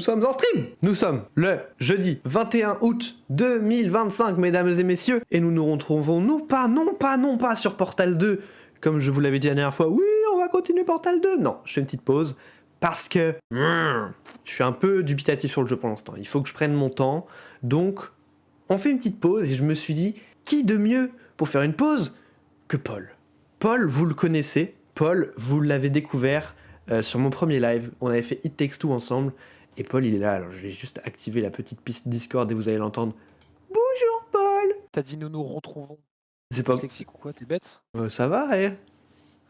sommes en stream. Nous sommes le jeudi 21 août 2025, mesdames et messieurs, et nous nous retrouvons non pas sur Portal 2, comme je vous l'avais dit la dernière fois, oui, on va continuer Portal 2. Non, je fais une petite pause, parce que je suis un peu dubitatif sur le jeu pour l'instant. Il faut que je prenne mon temps, donc on fait une petite pause, et je me suis dit, qui de mieux pour faire une pause que Paul. Paul, vous le connaissez, Paul, vous l'avez découvert sur mon premier live, on avait fait It Takes Two ensemble, et Paul il est là, alors je vais juste activer la petite piste Discord et vous allez l'entendre. Bonjour Paul. T'as dit nous nous retrouvons. C'est pas... Dyslexique ou quoi, t'es bête? ça va, T'es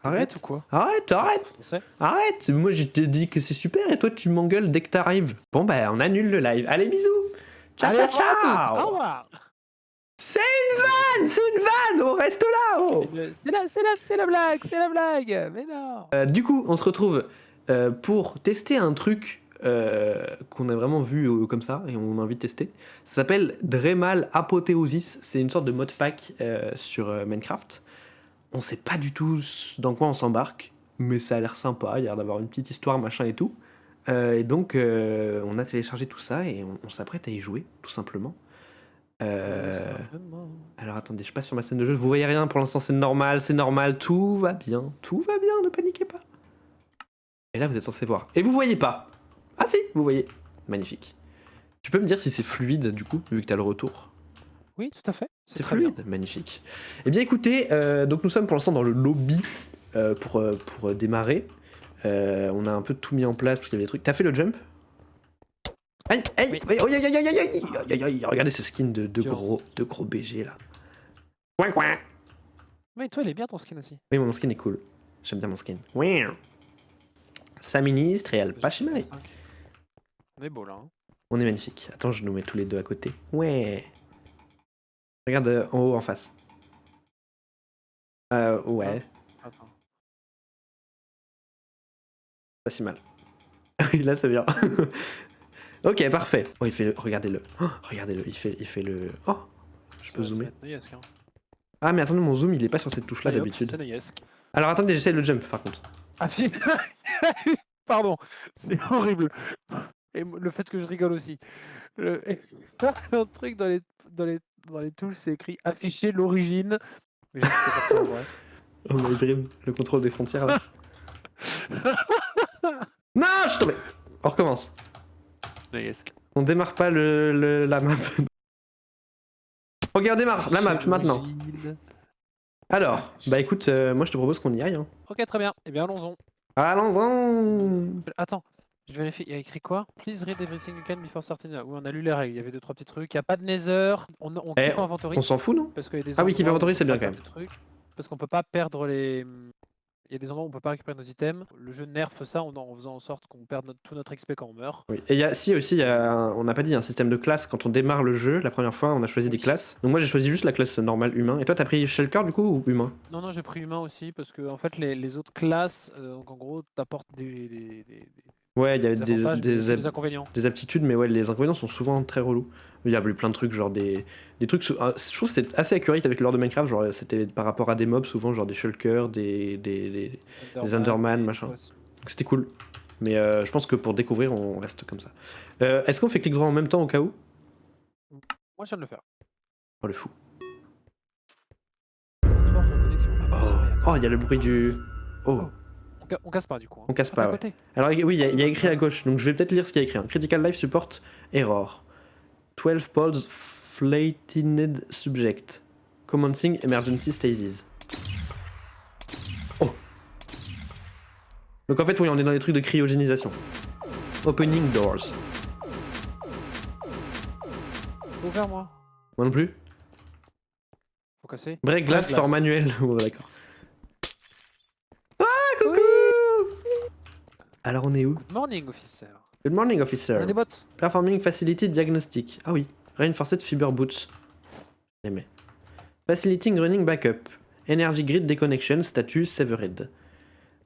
arrête. bête ou quoi? Arrête, moi je t'ai dit que c'est super et toi tu m'engueules dès que t'arrives. Bon bah on annule le live, allez bisous. Ciao ciao ciao. Au revoir. C'est une vanne, on reste là oh. C'est la blague, mais non. Du coup, on se retrouve pour tester un truc qu'on a vraiment vu comme ça et on a envie de tester. Ça s'appelle Dremal Apothéosis. C'est une sorte de modpack sur Minecraft. On sait pas du tout dans quoi on s'embarque, mais ça a l'air sympa. Il y a l'air d'avoir une petite histoire, machin et tout. Et donc, on a téléchargé tout ça et on s'apprête à y jouer, tout simplement. Alors attendez, je passe sur ma scène de jeu, vous voyez rien pour l'instant, c'est normal, tout va bien, ne paniquez pas. Et là vous êtes censé voir. Et vous voyez pas. Ah si, vous voyez. Magnifique. Tu peux me dire si c'est fluide du coup, vu que t'as le retour? Oui, tout à fait. C'est fluide, bien. Magnifique. Eh bien écoutez, donc nous sommes pour l'instant dans le lobby pour démarrer. On a un peu tout mis en place parce qu'il y avait des trucs. T'as fait le jump? Aïe, aïe, oui. Aïe, regardez ce skin de gros BG là. Coin, coin. Mais toi, il est bien ton skin aussi. Oui, mon skin est cool. J'aime bien mon skin. Saministre et Alpachimari. On est beau là. Hein. On est magnifique. Attends, je nous mets tous les deux à côté. Ouais. Regarde en haut, en face. Ouais. Attends. Pas si mal. Là, c'est bien. Ok, parfait. Oh, il fait. Regardez-le. Oh, regardez-le. Il fait le. Oh, je peux zoomer. Hein. Ah, mais attendez, mon zoom, il est pas sur cette touche-là d'habitude. Alors attendez, j'essaie le jump par contre. Ah, pardon, c'est horrible. Et le fait que je rigole aussi. Un truc dans les touches, c'est écrit afficher l'origine. Mais je sais pas ça en vrai. Oh my dream, le contrôle des frontières là. Non, je suis tombé. On recommence. On démarre pas la map. Ok, on démarre la map maintenant. Alors, bah écoute, moi je te propose qu'on y aille. Hein. Ok, très bien. Eh bien, allons-en. Allons-en. Attends, je vérifie. Il y a écrit quoi? Please read everything you can before starting. Oui, on a lu les règles. Il y avait 2-3 petits trucs. Il n'y a pas de nether. On keep inventory. On s'en fout, non? Parce qu'il y a des oui, keep inventory, c'est bien quand même. Parce qu'on peut pas perdre les... Il y a des endroits où on peut pas récupérer nos items. Le jeu nerf ça en faisant en sorte qu'on perde tout notre XP quand on meurt. Oui. Et il y a aussi, on n'a pas dit un système de classe. Quand on démarre le jeu, la première fois, on a choisi des classes. Donc moi j'ai choisi juste la classe normale humain. Et toi t'as pris Shulker du coup ou humain? Non, j'ai pris humain aussi parce que en fait les autres classes, donc en gros t'apportent des ouais, il y a des inconvénients. Des aptitudes, mais ouais, les inconvénients sont souvent très relous. Il y a eu plein de trucs, genre des trucs. Je trouve que c'est assez accurate avec le lore de Minecraft. Genre, c'était par rapport à des mobs, souvent, genre des shulkers, des Enderman, machin. Donc c'était cool. Mais je pense que pour découvrir, on reste comme ça. Est-ce qu'on fait clic droit en même temps au cas où? Moi, je viens de le faire. Oh, le fou. Oh, il y a le bruit du. Oh. On casse pas du coup. Hein. On casse pas, ouais. Alors oui, il y a écrit à gauche, donc je vais peut-être lire ce qu'il y a écrit. Hein. Critical Life Support Error. 12 poles flattened subject. Commencing emergency stasis. Oh. Donc en fait, oui, on est dans des trucs de cryogénisation. Opening doors. Faut ouvrir moi. Moi non plus. Faut casser. Break glass for manuel. Oh, d'accord. Coucou. Alors on est où? Good morning, officer. Good morning, officer. On a des bots. Performing Facility Diagnostic. Ah oui. Reinforced Fiber Boots. J'aimais. Facilitating Running Backup. Energy Grid Deconnection. Status Severed.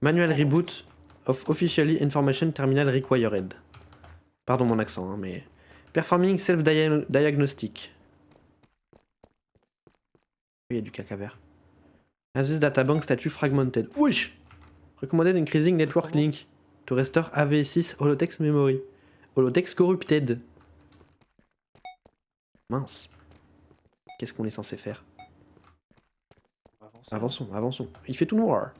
Manual Reboot of Officially Information Terminal Required. Pardon mon accent, hein, mais... Performing Self-Diagnostic. Il y a du caca vert. Asus Databank Statue Fragmented. Wesh! Recommended Increasing Network Link to Restore AV6 Holotext Memory. Holotex corrupted. Mince. Qu'est-ce qu'on est censé faire? On va avancer. Avançons. Il fait tout noir.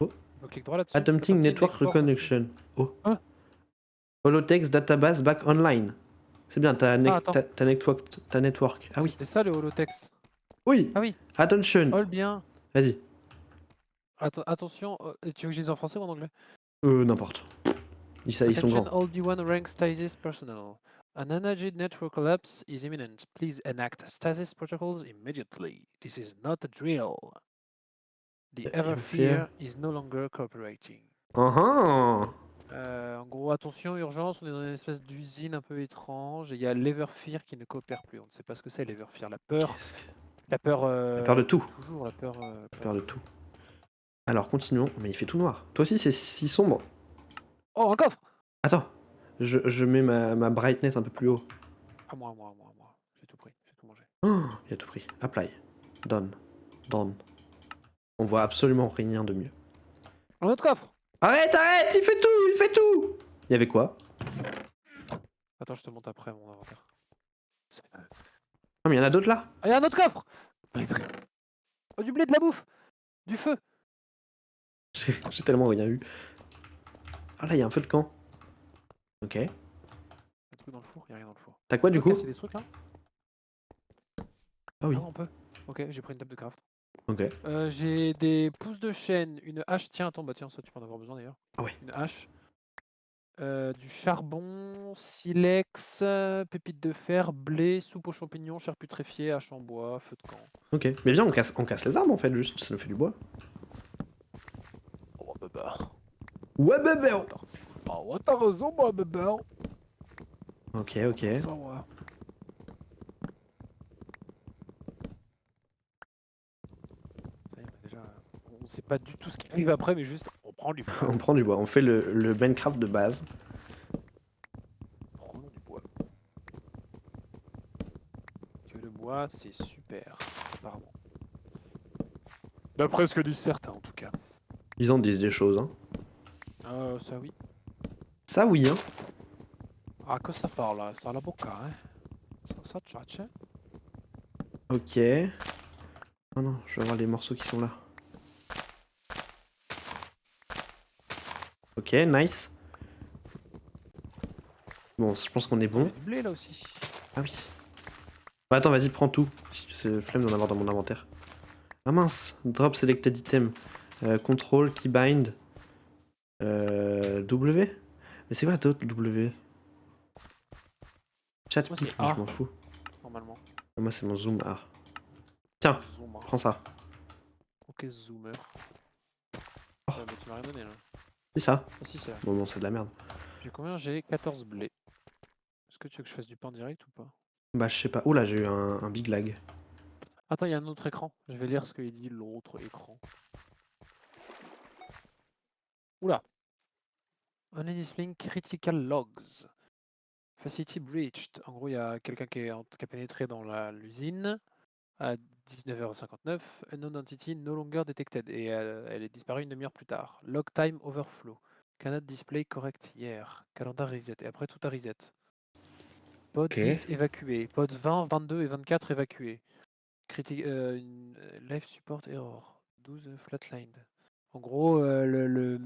On clique droit là-dessus. Attempting network reconnection. Oh. Hein? Holotex database back online. C'est bien, t'as attends. network. Ah oui. C'était ça le holotext. Oui. Ah oui. Attention. All bien. Vas-y. Attention, tu veux que je dise en français ou en anglais? N'importe. Ils sont Attention, grands. all D1 rank stasis personnel. An energy network collapse is imminent. Please enact stasis protocols immediately. This is not a drill. The Everfear is no longer cooperating. En gros, attention, urgence, on est dans une espèce d'usine un peu étrange et il y a l'Everfear qui ne coopère plus. On ne sait pas ce que c'est l'Everfear. La peur. La peur de tout. Toujours la peur. Peur de tout. Alors, continuons. Mais il fait tout noir. Toi aussi, c'est si sombre. Oh, un coffre! Attends. Je mets ma brightness un peu plus haut. À moi. J'ai tout pris, j'ai tout mangé. Oh, il a tout pris. Apply. Done. On voit absolument rien de mieux. Un autre coffre! Arrête! Il fait tout! Il y avait quoi? Attends, je te monte après mon inventaire. Ah, mais il y en a d'autres là? Ah, il y a un autre coffre! Oh, du blé, de la bouffe! Du feu! J'ai tellement rien eu. Ah là, il y a un feu de camp. Ok. Un truc dans le four? Il y a rien dans le four. T'as quoi du coup? C'est des trucs là? Ah oui. Ah, on peut. Ok, j'ai pris une table de craft. Ok. J'ai des pousses de chêne, une hache. Tiens, attends, tiens, ça tu peux en avoir besoin d'ailleurs. Ah ouais. Une hache. Du charbon, silex, pépites de fer, blé, soupe aux champignons, chair putréfiée, hache en bois, feu de camp. Ok. Mais viens, on casse les armes en fait, juste. Ça nous fait du bois. Oh, bébé. Ouais, bébé! Oh, ouais, t'as raison, moi, bébé. Ok. Ça, ouais. On sait pas du tout ce qui arrive après, mais juste on prend du bois. On prend du bois. On fait le Minecraft de base. Prenons du bois. Que le bois, c'est super, apparemment. D'après ce que disent certains, en tout cas. Ils en disent des choses, hein. Ça oui. Ça, oui, hein. Ah, que ça parle, ça la boca, hein. Ça tchatche. Ok. Oh non, je vais voir les morceaux qui sont là. Ok, nice. Bon, je pense qu'on est Il y bon. a du blé là aussi. Ah oui. Bah attends, vas-y, prends tout. C'est le flemme d'en avoir dans mon inventaire. Ah mince, drop selected item. Control, keybind. W? Mais c'est quoi d'autre W? Chat Moi, speak, c'est mais A. je m'en fous. Normalement. Ah, moi c'est mon zoom A. Tiens, Zoom. prends ça. Ok, zoomer. Oh. Mais tu m'as rien donné là. C'est ça. Ah, si, c'est là. Bon, non, c'est de la merde. J'ai combien? J'ai 14 blés. Est-ce que tu veux que je fasse du pain direct ou pas? Bah, je sais pas. Oula, j'ai eu un big lag. Attends, il y a un autre écran. Je vais lire ce qu'il dit l'autre écran. Oula. Only displaying critical logs. Facility breached. En gros, il y a quelqu'un qui a pénétré dans l'usine à 19h59. Unknown entity no longer detected. Et elle est disparue une demi-heure plus tard. Log time overflow. Cannot display correct here. Calendar reset. Et après, tout a reset. Pod 10 évacué. Pod 20, 22 et 24 évacués. Life support error. 12 flatlined. En gros, le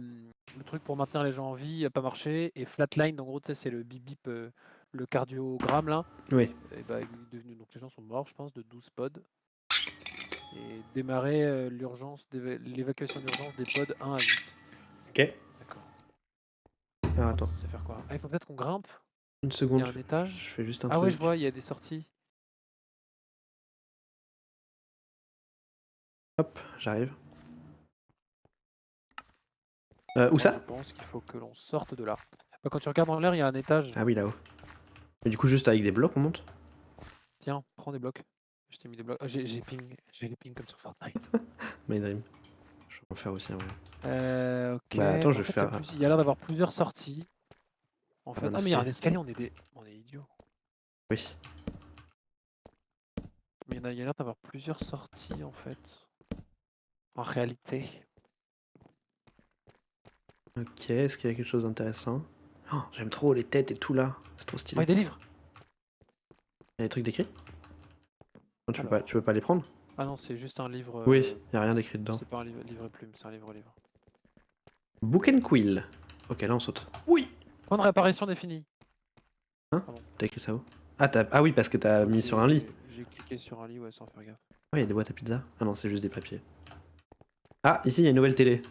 truc pour maintenir les gens en vie n'a pas marché. Et flatline, en gros, tu sais, c'est le bip bip, le cardiogramme là. Oui. Et bah, il est devenu, donc les gens sont morts, je pense, de 12 pods. Et démarrer l'évacuation d'urgence des pods 1 à 8. Ok. D'accord. Alors, attends. Ça sait faire quoi? Ah, il faut peut-être qu'on grimpe. Une Il y seconde. a un étage. Je fais juste un Ah truc. ouais, je vois, il y a des sorties. Hop, j'arrive. Où ça? Je pense qu'il faut que l'on sorte de là. Bah, quand tu regardes en l'air, il y a un étage. Ah oui, là-haut. Mais du coup, juste avec des blocs, on monte? Tiens, prends des blocs. Je t'ai mis des blocs. J'ai les ping comme sur Fortnite. My dream. Je vais en faire aussi un vrai. Ok. Bah, attends, je En vais fait, faire. il y a l'air d'avoir plusieurs sorties. En fait. Un Ah, mais il y a un escalier. escalier, on est idiots. Oui. Mais il y a l'air d'avoir plusieurs sorties en fait. En réalité. Ok, est-ce qu'il y a quelque chose d'intéressant? Oh, j'aime trop les têtes et tout là. C'est trop stylé. Ouais, des livres. Il y a des trucs d'écrits? Non, tu Alors. peux pas les prendre? Ah non, c'est juste un livre. Oui, il y a rien d'écrit dedans. C'est pas un livre plume, c'est un livre. Book and Quill. Ok, là on saute. Oui. Point de réapparition définie. T'as écrit ça où? Ah oui, parce que t'as mis sur un lit. J'ai cliqué sur un lit, ouais, sans faire gaffe. Ouais, il y a des boîtes à pizza. Ah non, c'est juste des papiers. Ah, ici il y a une nouvelle télé.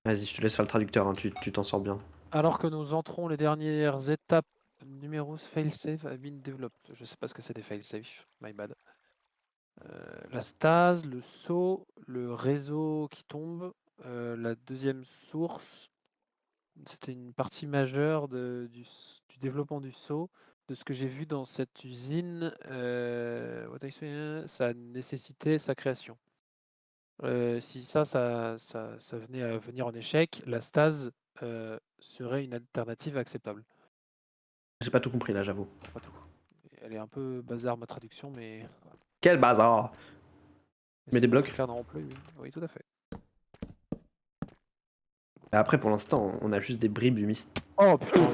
Vas-y, je te laisse faire le traducteur, hein, tu t'en sors bien. Alors que nous entrons les dernières étapes, numéros failsafe have been developed. Je sais pas ce que c'est des failsafe, my bad. La stase, le saut, le réseau qui tombe, la deuxième source. C'était une partie majeure du développement du saut. De ce que j'ai vu dans cette usine, ça nécessitait sa création. Si ça venait à venir en échec, la stase serait une alternative acceptable. J'ai pas tout compris là, j'avoue. Pas tout. Elle est un peu bazar ma traduction, mais. Quel bazar! Mais des blocs? Clair dans mon play, oui. Oui, tout à fait. Après, pour l'instant, on a juste des bribes du mystère. Oh putain!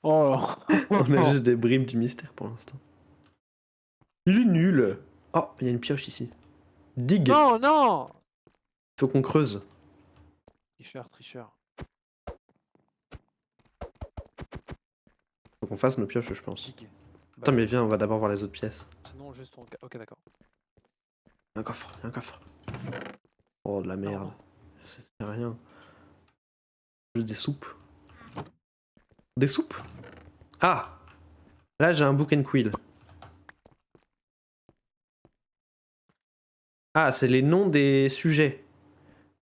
Oh! On a juste des bribes du mystère pour l'instant. Il est nul! Oh, il y a une pioche ici. Dig! Non, non! Faut qu'on creuse. Tricheur. Faut qu'on fasse nos pioches, je pense. Dig. Attends, mais viens, on va d'abord voir les autres pièces. Sinon, juste on. Ok, d'accord. Un coffre, un coffre. Oh, de la merde. C'est rien. Juste des soupes. Des soupes? Ah! Là, j'ai un book and quill. Ah, c'est les noms des sujets.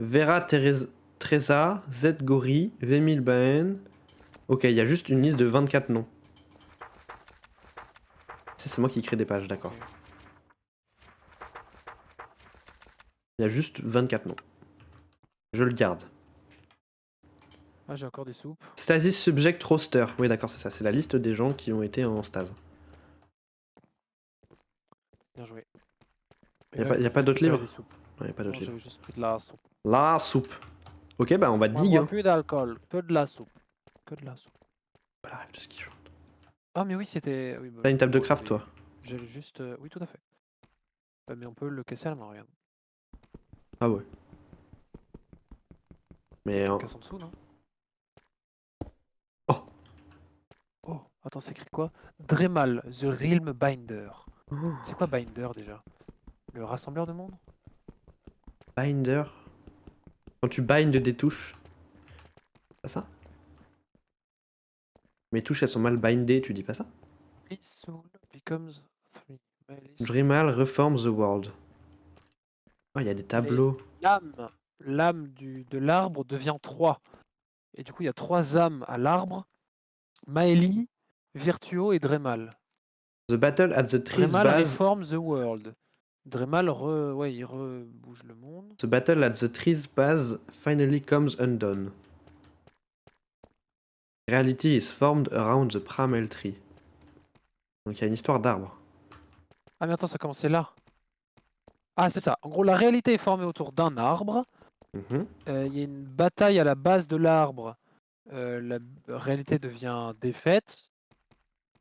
Vera Treza, Z Gori, Vemil Baen. Ok, il y a juste une liste de 24 noms. C'est moi qui crée des pages, d'accord. Il y a juste 24 noms. Je le garde. Ah, j'ai encore des soupes. Stasis Subject Roster. Oui, d'accord, c'est ça. C'est la liste des gens qui ont été en stase. Bien joué. Y a pas d'autres livres? Non, y a pas d'autres livres. j'avais juste pris de la soupe. La soupe. Ok, bah on va dig. Hein. Plus d'alcool, que de la soupe. Pas la rêve de ce qui chante. Ah, mais oui, c'était. Oui, bah, T'as une table de craft, toi? J'ai juste. Oui, tout à fait. Mais on peut le casser à la main, regarde. Ah ouais. Mais. On casse en dessous, non? Oh! Oh, attends, c'est écrit quoi? Dremal, The Realm Binder. Oh. C'est quoi Binder déjà? Le rassembleur de monde? Binder. Quand tu bindes des touches. C'est pas ça? Mes touches elles sont mal bindées, tu dis pas ça? Each soul becomes 3. Dreamal reforms the world. Oh, il y a des tableaux. L'âme de l'arbre devient 3. Et du coup, il y a 3 âmes à l'arbre. Maeli, Virtuo et Dremal. The battle at the tree's Dremal base. reform the world. Dremal il rebouge le monde. The battle at the tree's base finally comes undone. Reality is formed around the primal tree. Donc il y a une histoire d'arbre. Ah mais attends, ça commençait là. Ah c'est ça. En gros, la réalité est formée autour d'un arbre. Mhm. Il y a une bataille à la base de l'arbre. La réalité devient défaite.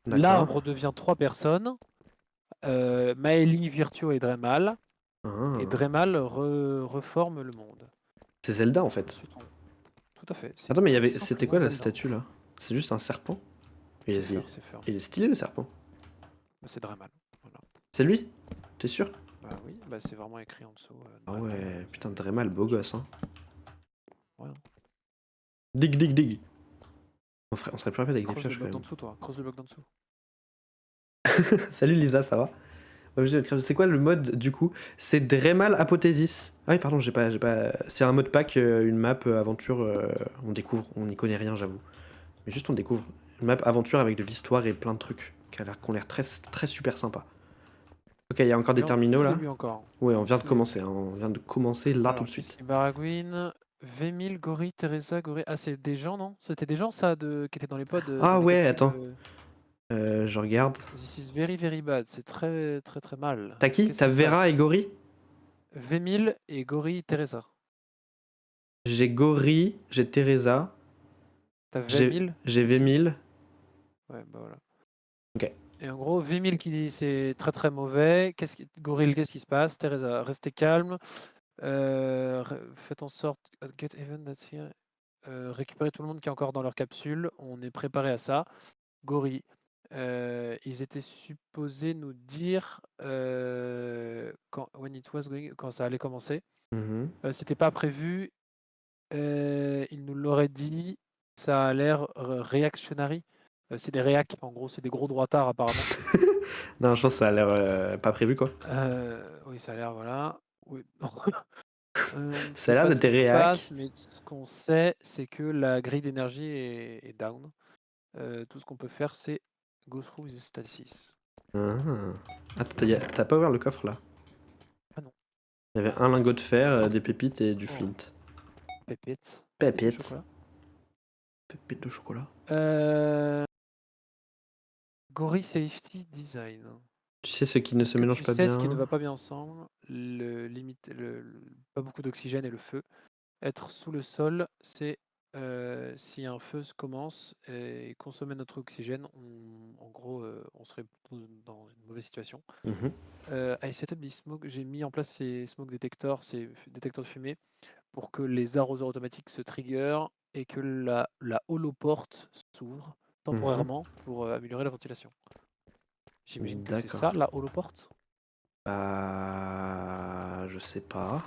D'accord. L'arbre devient 3 personnes. Maeli, Virtuo et Dremal. Ah. Et Dremal reforme le monde. C'est Zelda en fait. Ensuite, tout à fait. Attends, mais C'est c'était simplement quoi la Zelda. statue là? C'est juste un serpent? Il C'est est, Fer, c'est Fer. il est stylé le serpent. Bah, c'est Dremal. Voilà. C'est lui? T'es sûr? Bah oui, bah, c'est vraiment écrit en dessous. Ah ouais, putain, Dremal, beau gosse hein. Ouais. Dig, dig, dig. On serait plus rapide avec des Creuse le pioches quand bloc d'en même. dessous, toi. Creuse le bloc d'en dessous. Salut Lisa, ça va? C'est quoi le mode du coup? C'est Dremal Apothésis. Ah oui, pardon, j'ai pas. C'est un mode pack, une map aventure. On découvre, on n'y connaît rien, j'avoue. Mais juste on découvre. Une map aventure avec de l'histoire et plein de trucs qui ont l'air très, très super sympa. Ok, il y a encore des terminaux là. Encore. Ouais, on vient de commencer. Hein. On vient de commencer là Alors, tout de suite. Baragouine, Vemil, Gori, Teresa, Gori. Ah, c'est des gens, non? C'était des gens, ça, qui étaient dans les pods. Ah dans les ouais, capsules, attends. Je regarde. This is very, very bad. C'est très, très, très mal. T'as qui? Qu'est-ce T'as qui se Vera passe? et Gori? Vemil et Gori, Teresa. J'ai Gori, j'ai Teresa. T'as 20 000 J'ai V1000. Ouais, bah voilà. Ok. Et en gros, V1000 qui dit c'est très très mauvais. Gorille, qu'est-ce qui se passe? Teresa, restez calme. Faites en sorte. Get even that's here. Récupérer tout le monde qui est encore dans leur capsule. On est préparé à ça. Gorille. Ils étaient supposés nous dire quand ça allait commencer. Mhm. C'était pas prévu. Ils nous l'auraient dit. Ça a l'air réactionary. C'est des réacs, en gros, c'est des gros droitards apparemment. Non, je pense que ça a l'air pas prévu quoi. Oui, ça a l'air, voilà. Oui, non. On ne Ça a sait l'air pas de ce tes qui se réacs. passe, mais ce qu'on sait, c'est que la grille d'énergie est down. Tout ce qu'on peut faire, c'est go through the stasis. Ah. Attends, t'as pas ouvert le coffre là? Ah non, Il y avait un lingot de fer, des pépites et du Oh. flint. pépites. Pépites. Pépites de chocolat. Gorille Safety Design. Tu sais ce qui ne se mélange Tu pas sais bien. ce qui ne va pas bien ensemble, pas beaucoup d'oxygène et le feu. Être sous le sol, c'est si un feu se commence et consommer notre oxygène, en gros, on serait plutôt dans une mauvaise situation. Mhm. I set up this smoke, j'ai mis en place ces smoke detectors, ces détecteurs de fumée, pour que les arroseurs automatiques se trigger et que la holoporte s'ouvre temporairement pour améliorer la ventilation. J'imagine que c'est D'accord. ça, la holoporte. Je sais pas.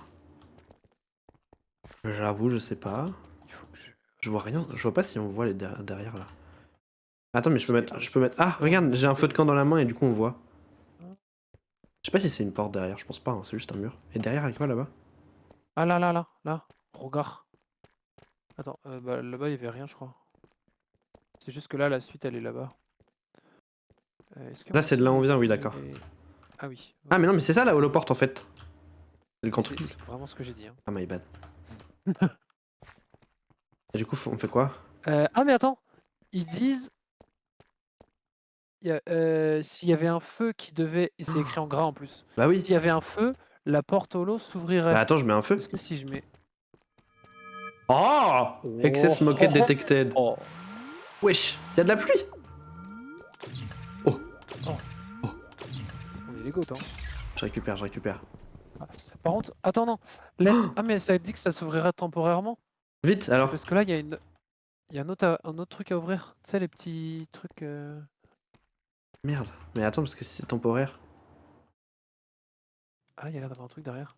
J'avoue, je sais pas. Il faut que Je vois rien. Je vois pas si on voit les derrière là. Attends, mais je peux C'était mettre. Je peux mettre. Ah, regarde, j'ai un feu de camp dans la main et du coup on voit. Je sais pas si c'est une porte derrière, je pense pas, hein, c'est juste un mur. Et derrière, avec quoi là-bas? Ah là, regarde. Attends, bah, là-bas il y avait rien, je crois. C'est juste que là, la suite, elle est là-bas. Là, c'est de là où on vient, oui, d'accord. Ah oui. Ah, mais non, mais si. c'est ça la holoporte en fait. C'est le grand C'est truc. vraiment ce que j'ai dit. Hein. Ah, my bad. Et du coup, on fait quoi? Ah mais attends, ils disent s'il y avait un feu qui devait, et c'est écrit en gras en plus, Bah oui. s'il y avait un feu, la porte holo s'ouvrirait. Bah attends, je mets un feu. Est-ce que si je mets... Oh! Excess moquette detected. Oh. Wesh, y'a de la pluie! Oh! On est les goats, hein. Je récupère. Ah. Par contre, attends, non. Laisse... Ah mais ça dit que ça s'ouvrirait temporairement. Vite, alors. Parce que là, il y a un autre truc à ouvrir. Tu sais, les petits trucs... Merde. Mais attends, parce que si c'est temporaire. Ah, il y a l'air d'avoir un truc derrière.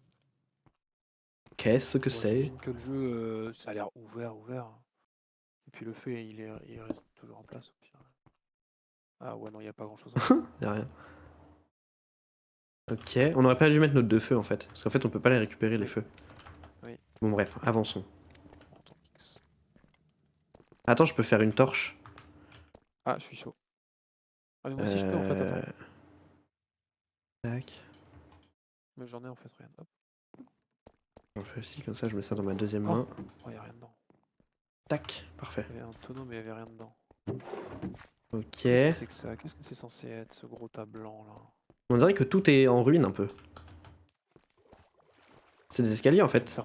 Qu'est-ce que Bon, c'est? j'imagine que le jeu, ça a l'air ouvert. Et puis le feu, il reste toujours en place. Au pire. Ah ouais, non, il n'y a pas grand-chose. Y'a rien. Ok, on aurait pas dû mettre nos deux feux en fait. Parce qu'en fait, on peut pas les récupérer les Oui. feux. Oui. Bon, bref, avançons. En tant qu'X. Attends, je peux faire une torche. Ah, je suis chaud. Ah, mais moi aussi, je peux en fait, attends. Tac. Mais j'en ai en fait rien. Hop. On fait aussi, comme ça, je mets ça dans ma deuxième main. Oh, il n'y a rien dedans. Tac, parfait. Il y avait un tonneau, mais il n'y avait rien dedans. Ok. Qu'est-ce que c'est que ça? Qu'est-ce que c'est censé être, ce gros tas blanc là? On dirait que tout est en ruine un peu. C'est des escaliers en fait.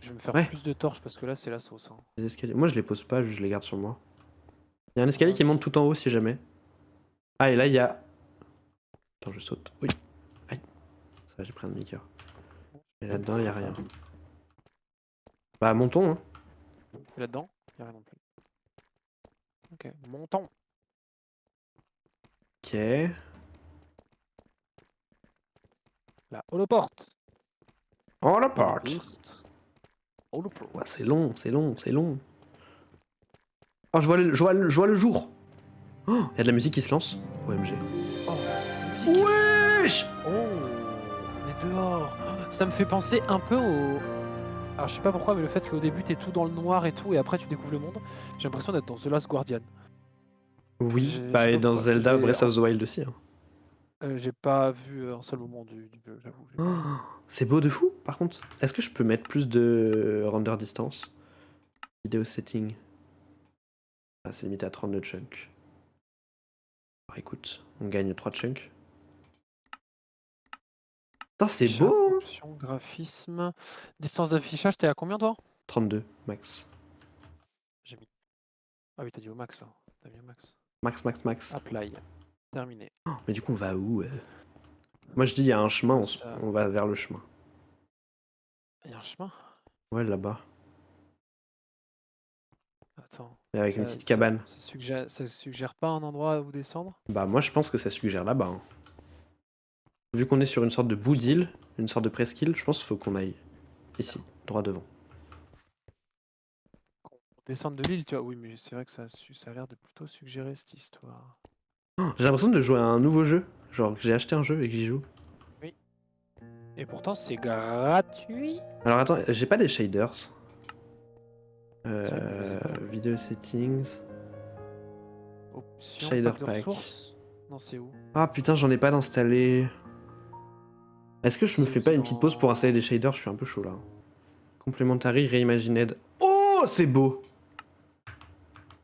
Je vais me faire Ouais. plus de torches parce que là, c'est la sauce. Hein. Des escaliers. Moi, je les pose pas, je les garde sur moi. Il y a un escalier qui monte tout en haut si jamais. Ah, et là, il y a. Attends, je saute. Oui. Aïe. Ça, j'ai pris un demi-cœur. Et là-dedans, il y a rien. Bah, montons, hein. Et là-dedans, il n'y a rien non plus. Ok, montons. Ok. La holoporte. Oh, la porte. Holoporte. Ouais, c'est long. Oh, je vois le jour. Oh, il y a de la musique qui se lance. OMG. Oh, musique. Wesh! Oh, on est dehors. Ça me fait penser un peu au... Alors je sais pas pourquoi, mais le fait qu'au début t'es tout dans le noir et tout, et après tu découvres le monde, j'ai l'impression d'être dans The Last Guardian. Oui, Je bah, sais et pas dans pourquoi, Zelda Breath of the Wild aussi. Hein. J'ai pas vu un seul moment du jeu, j'avoue. Oh, c'est beau de fou, par contre. Est-ce que je peux mettre plus de render distance? Vidéo setting. Ah, c'est limité à 32 chunks. Alors, écoute, on gagne 3 chunks. Putain, c'est Déjà, beau! Hein. option, graphisme, distance d'affichage, t'es à combien toi? 32 max. J'ai mis Ah oui, t'as dit au max là. T'as mis au max. Max, max, max. Apply. Terminé. Mais du coup, on va où Moi, je dis, il y a un chemin, Ça... on va vers le chemin. Il y a un chemin. Ouais, là-bas. Attends. Et avec une petite cabane. Ça suggère pas un endroit où descendre? Bah, moi, je pense que ça suggère là-bas. Hein. Vu qu'on est sur une sorte de bout d'île, une sorte de presqu'île, je pense qu'il faut qu'on aille ici, droit devant. Qu'on descende de l'île, tu vois. Oui, mais c'est vrai que ça a l'air de plutôt suggérer cette histoire. Oh, j'ai l'impression de jouer à un nouveau jeu. Genre que j'ai acheté un jeu et que j'y joue. Oui. Et pourtant, c'est gratuit. Alors attends, j'ai pas des shaders. Tiens, mais vas-y, pas. Video settings. Option, Shader pack de pack. ressources. Non, c'est où? Ah putain, j'en ai pas d'installé. Est-ce que je me C'est fais où, pas c'est une petite pause pour dans- installer des shaders? Je suis un peu chaud là. Complementary Reimagined. Oh, c'est beau!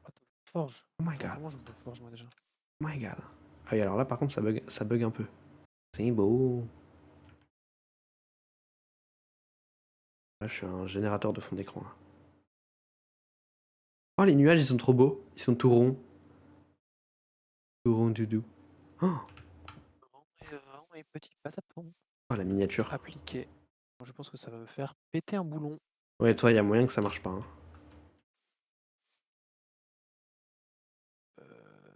Attends, Forge. Oh my Attends, god. comment je fais Forge moi déjà? Oh my god. Ah oui, alors là par contre ça bug un peu. C'est beau. Là, je suis un générateur de fond d'écran là. Oh, les nuages ils sont trop beaux. Ils sont tout ronds. Tout ronds du doux. Oh, Et petit patapon. oh, la miniature. Appliqué. Je pense que ça va me faire péter un boulon. Ouais, toi, il y a moyen que ça marche pas. Hein.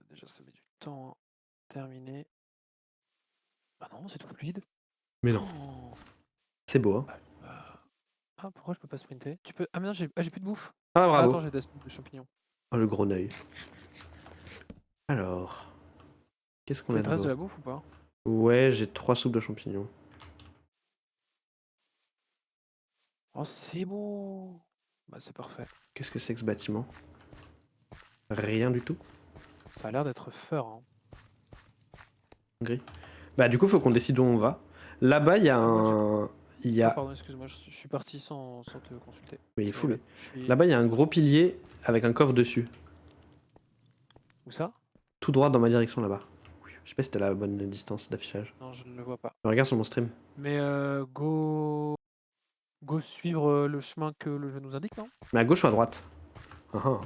Déjà, ça met du temps à terminer. Ah non, c'est tout fluide. Mais non. Oh. C'est beau, hein. Ah, pourquoi je peux pas sprinter? Tu peux. Ah, mais non, j'ai plus de bouffe. Ah, Ah, bravo. attends, j'ai des de champignons. Oh, le gros œil. Alors. Qu'est-ce qu'on T'as a une de reste de beau? la bouffe ou pas? Ouais, j'ai 3 soupes de champignons. Oh, c'est beau. Bah, c'est parfait. Qu'est-ce que c'est que ce bâtiment? Rien du tout. Ça a l'air d'être feur. Hein. Gris. Bah, du coup, faut qu'on décide où on va. Là-bas, il y a moi, un. Il y Ah, a. pardon, excuse-moi, je suis parti sans te consulter. Mais il est Je fou, m'en lui. vais. Je suis... Là-bas, il y a un gros pilier avec un coffre dessus. Où ça? Tout droit dans ma direction là-bas. Je sais pas si t'as la bonne distance d'affichage. Non, je ne le vois pas. Mais regarde sur mon stream. Mais go suivre le chemin que le jeu nous indique, non? Mais à gauche ou à droite? Ah, ah.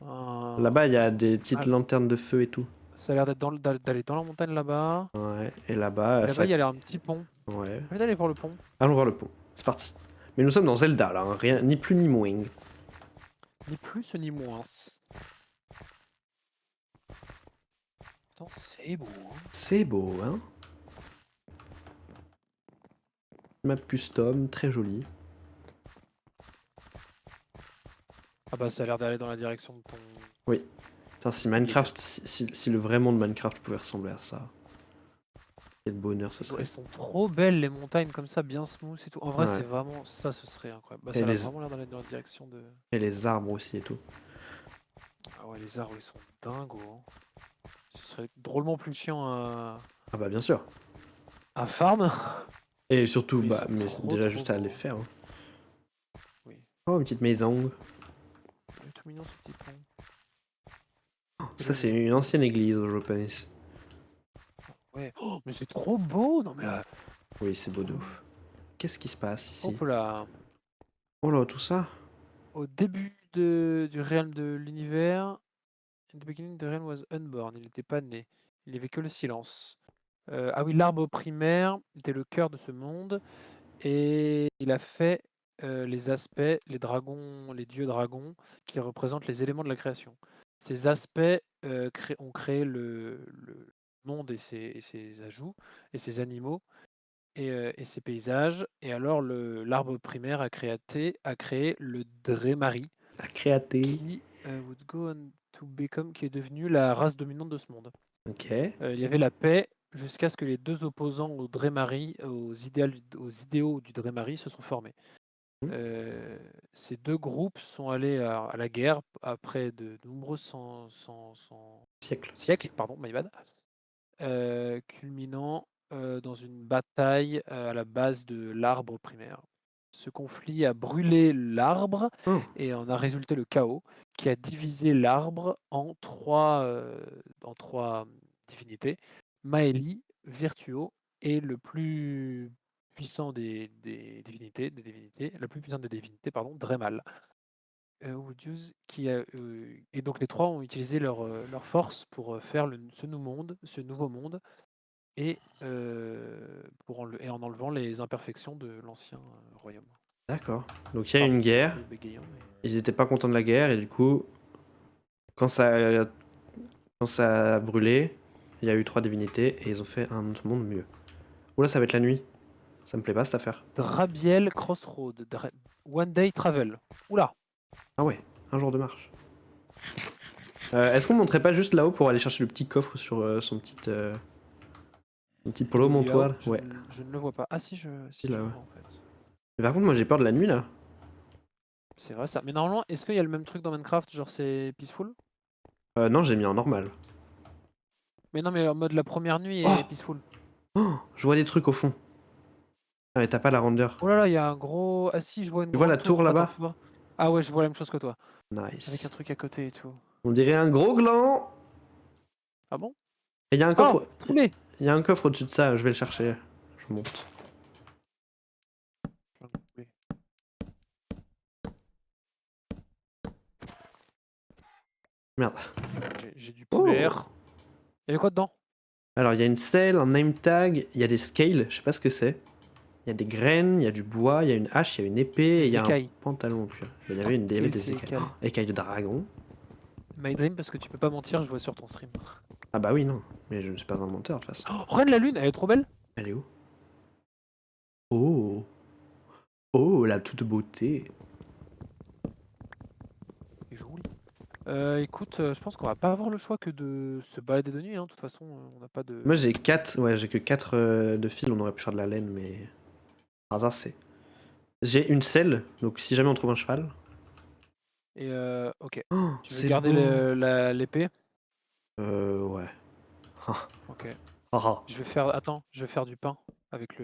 Ah, Là-bas, il y a des petites Ah. lanternes de feu et tout. Ça a l'air d'aller dans la montagne là-bas. Ouais, et là-bas, Et là-bas, il y a l'air un petit pont. Ouais. Je vais aller voir le pont. Allons voir le pont. C'est parti. Mais nous sommes dans Zelda, là. Hein. Rien, ni plus ni moins. Ni plus ni moins. Attends, c'est beau. Hein. C'est beau, hein? Map custom, très jolie. Ah bah ça a l'air d'aller dans la direction de ton... Putain, si Minecraft, si le vrai monde Minecraft pouvait ressembler à ça. Quel bonheur ce serait. Elles sont trop belles les montagnes comme ça, bien smooth et tout. En vrai, Ouais. c'est vraiment... Ça, ce serait incroyable. Bah, Et ça a les- vraiment l'air d'aller dans la direction de... Et les arbres aussi et tout. Ah ouais, les arbres, ils sont dingos. Hein. Ce serait drôlement plus chiant Ah bah bien sûr. à farm. Et surtout, Ils bah, sont mais c'est trop, déjà trop juste à beaux, les hein. faire. Hein. Oui. Oh, une petite maison. Il est tout mignon ce petit pont. Ça, c'est une ancienne église, je pense. Ouais. Oh, mais c'est trop beau. Non mais... Oui, c'est beau de ouf. Qu'est-ce qui se passe ici? Hop là. Oh là, tout ça? Au début du realm de l'univers, in the beginning, the realm was unborn. Il n'était pas né. Il n'y avait que le silence. Ah oui, l'arbre primaire était le cœur de ce monde et il a fait les aspects, les dragons, les dieux dragons qui représentent les éléments de la création. Ces aspects ont créé le monde et ses ajouts et ses animaux et ses paysages. Et alors l'arbre primaire a créé le Dremari La créaté. qui would go on to become, qui est devenu la race dominante de ce monde. Ok. Il y avait la paix jusqu'à ce que les deux opposants au Dremari, aux idéaux du Dremari se sont formés. Mhm. Ces deux groupes sont allés à la guerre après de nombreux Siècle. siècles, pardon, my bad, culminant dans une bataille à la base de l'arbre primaire. Ce conflit a brûlé l'arbre Oh. et en a résulté le chaos qui a divisé l'arbre en trois divinités, Maeli, Virtuo et le plus puissant des divinités, la plus puissante des divinités, pardon, Dremal. Woodius et donc les trois ont utilisé leur force pour faire ce nouveau monde et, et en enlevant les imperfections de l'ancien royaume. D'accord. Donc il y a eu Pardon, une c'est un guerre. peu bégayant, mais... Ils étaient pas contents de la guerre et du coup, quand ça, quand ça a brûlé, il y a eu 3 divinités et ils ont fait un autre monde mieux. Oula, ça va être la nuit. Ça me plaît pas cette affaire. Drabiel Crossroad, One Day Travel. Oula, Ah ouais, un jour de marche. Est-ce qu'on monterait pas juste là-haut pour aller chercher le petit coffre sur son petit promontoire? je, Ouais, je ne le vois pas. Ah si, si là, je le ouais. vois en fait. Mais par contre, moi j'ai peur de la nuit là. C'est vrai ça. Mais normalement, est-ce qu'il y a le même truc dans Minecraft, genre c'est peaceful? Non, j'ai mis en normal. Mais non, mais en mode la première nuit Oh, est peaceful. oh, je vois des trucs au fond. Ah mais t'as pas la render. Oh là là, il y a un gros... Ah si, je vois une Tu vois la grande tour tour. Attends, là-bas? faut voir. Ah ouais, je vois la même chose que toi. Avec un Nice. truc à côté et tout. On dirait un gros gland. Ah bon? Et il y a un Oh, coffre. poulet! Il y a un coffre au-dessus de ça, je vais le chercher. Je monte. Merde. J'ai du poulet. Oh! Il y avait quoi dedans? Alors il y a une selle, un name tag, il y a des scales, je sais pas ce que c'est. Il y a des graines, il y a du bois, il y a une hache, il y a une épée, et il Des y a un écailles. pantalon en cuir. Il y avait il y avait Quel des c'est écailles. écailles? Oh, écailles de dragon. My Dream, parce que tu peux pas mentir, je vois sur ton stream. Ah bah oui, non. Mais je ne suis pas un menteur de toute façon. Oh, regarde la lune, elle est trop belle! Elle est où? Oh! Oh, la toute beauté. Elle est jolie. Écoute, je pense qu'on va pas avoir le choix que de se balader de nuit, hein. De toute façon, on n'a pas de... Moi j'ai 4, ouais, j'ai que 4 de fil, on aurait pu faire de la laine, mais. Par hasard, c'est. J'ai une selle, donc si jamais on trouve un cheval. Et ok. Oh, Tu veux c'est garder beau! l'épée? Ouais. Ah, Ok. ah, ah. Je vais faire... Attends, je vais faire du pain avec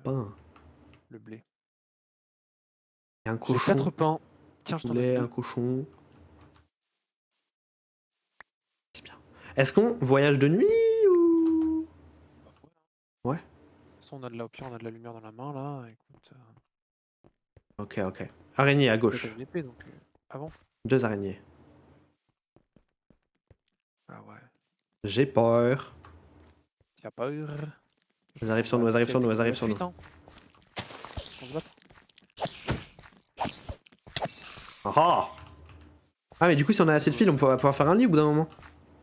Pain. le blé. Il y a un J'ai 4 cochon. pains. Tiens, je t'en donne Poulet, un 2. cochon. C'est bien. Est-ce qu'on voyage de nuit ou. Ouais. De toute façon, au pire, on a de la lumière dans la main, là. Écoute, Ok, ok. Araignée à toi, t'as gauche. une épée, donc... Ah bon? 2 araignées. Ah ouais. J'ai peur. T'y as pas eu... Elles arrivent sur nous, elles arrivent sur nous, elles arrivent sur nous. Hein. On se bat. Ah ah. Ah, mais du coup, si on a assez de fil, on va pouvoir faire un lit au bout d'un moment.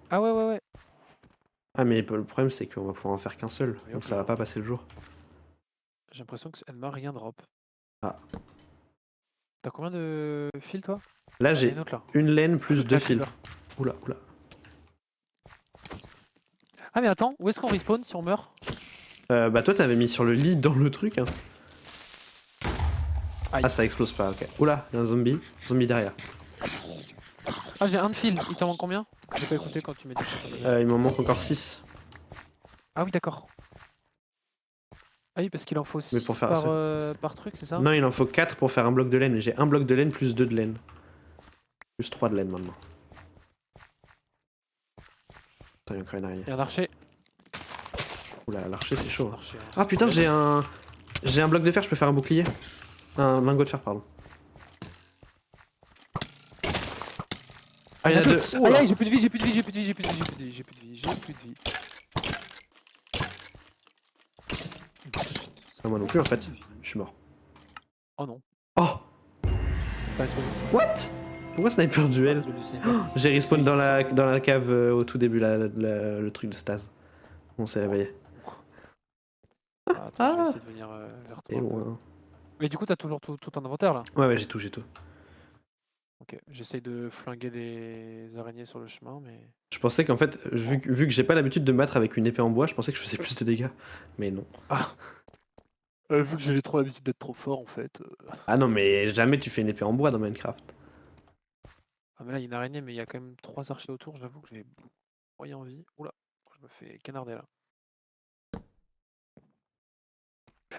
Ah ouais, ouais, ouais. Ah, mais le problème, c'est qu'on va pouvoir en faire qu'un seul. Oui, Donc ok. ça va pas passer le jour. J'ai l'impression que elle m'a rien drop. Ah. T'as combien de fils, toi? Là, Ah, il y en a j'ai une autre, là. une laine plus 2 fils. Fleur. Oula, oula. Ah mais attends, où est-ce qu'on respawn si on meurt? Bah, toi, t'avais mis sur le lit dans le truc. Hein. Aïe. Ah, ça explose pas, ok. Oula, y'a un zombie. Zombie derrière. Ah j'ai un de fil, il t'en manque combien? J'ai pas écouté quand tu m'as dit que... Il m'en manque encore 6. Ah oui d'accord. Ah oui parce qu'il en faut Mais 6 pour faire ça. par truc, c'est ça? Non, il en faut 4 pour faire un bloc de laine. Mais j'ai un bloc de laine plus 2 de laine. Plus 3 de laine maintenant. Attends, y'a encore une araignée. Et un archer. Oula, l'archer c'est chaud. Un Hein. archer, hein, Ah c'est putain, pas j'ai un. J'ai un bloc de fer, je peux faire un bouclier. Un lingot de fer, pardon. Ah, il y en a deux. Aïe Oula. aïe, j'ai plus de vie, j'ai plus de vie, j'ai plus de vie, j'ai plus de vie, j'ai plus de vie, j'ai plus de vie, j'ai plus de vie. Ah, moi non plus en fait. Je suis mort. Oh non. Oh! Pas respawn. What? Pourquoi sniper duel? Ah, je le sniper. J'ai respawn dans la cave au tout début, le truc de stase. On s'est réveillé. Ah, attends, je vais essayer de venir vers Et toi. loin. Mais du coup t'as toujours tout ton inventaire là? Ouais, ouais, j'ai tout, j'ai tout. Ok, j'essaye de flinguer des araignées sur le chemin, mais... Je pensais qu'en fait, vu que j'ai pas l'habitude de me battre avec une épée en bois, je pensais que je faisais plus de dégâts. Mais non. Ah vu que j'ai trop l'habitude d'être trop fort en fait. Ah non, mais jamais tu fais une épée en bois dans Minecraft. Ah mais là il y a une araignée mais il y a quand même 3 archers autour, j'avoue que j'ai moyen envie. Oula, je me fais canarder là.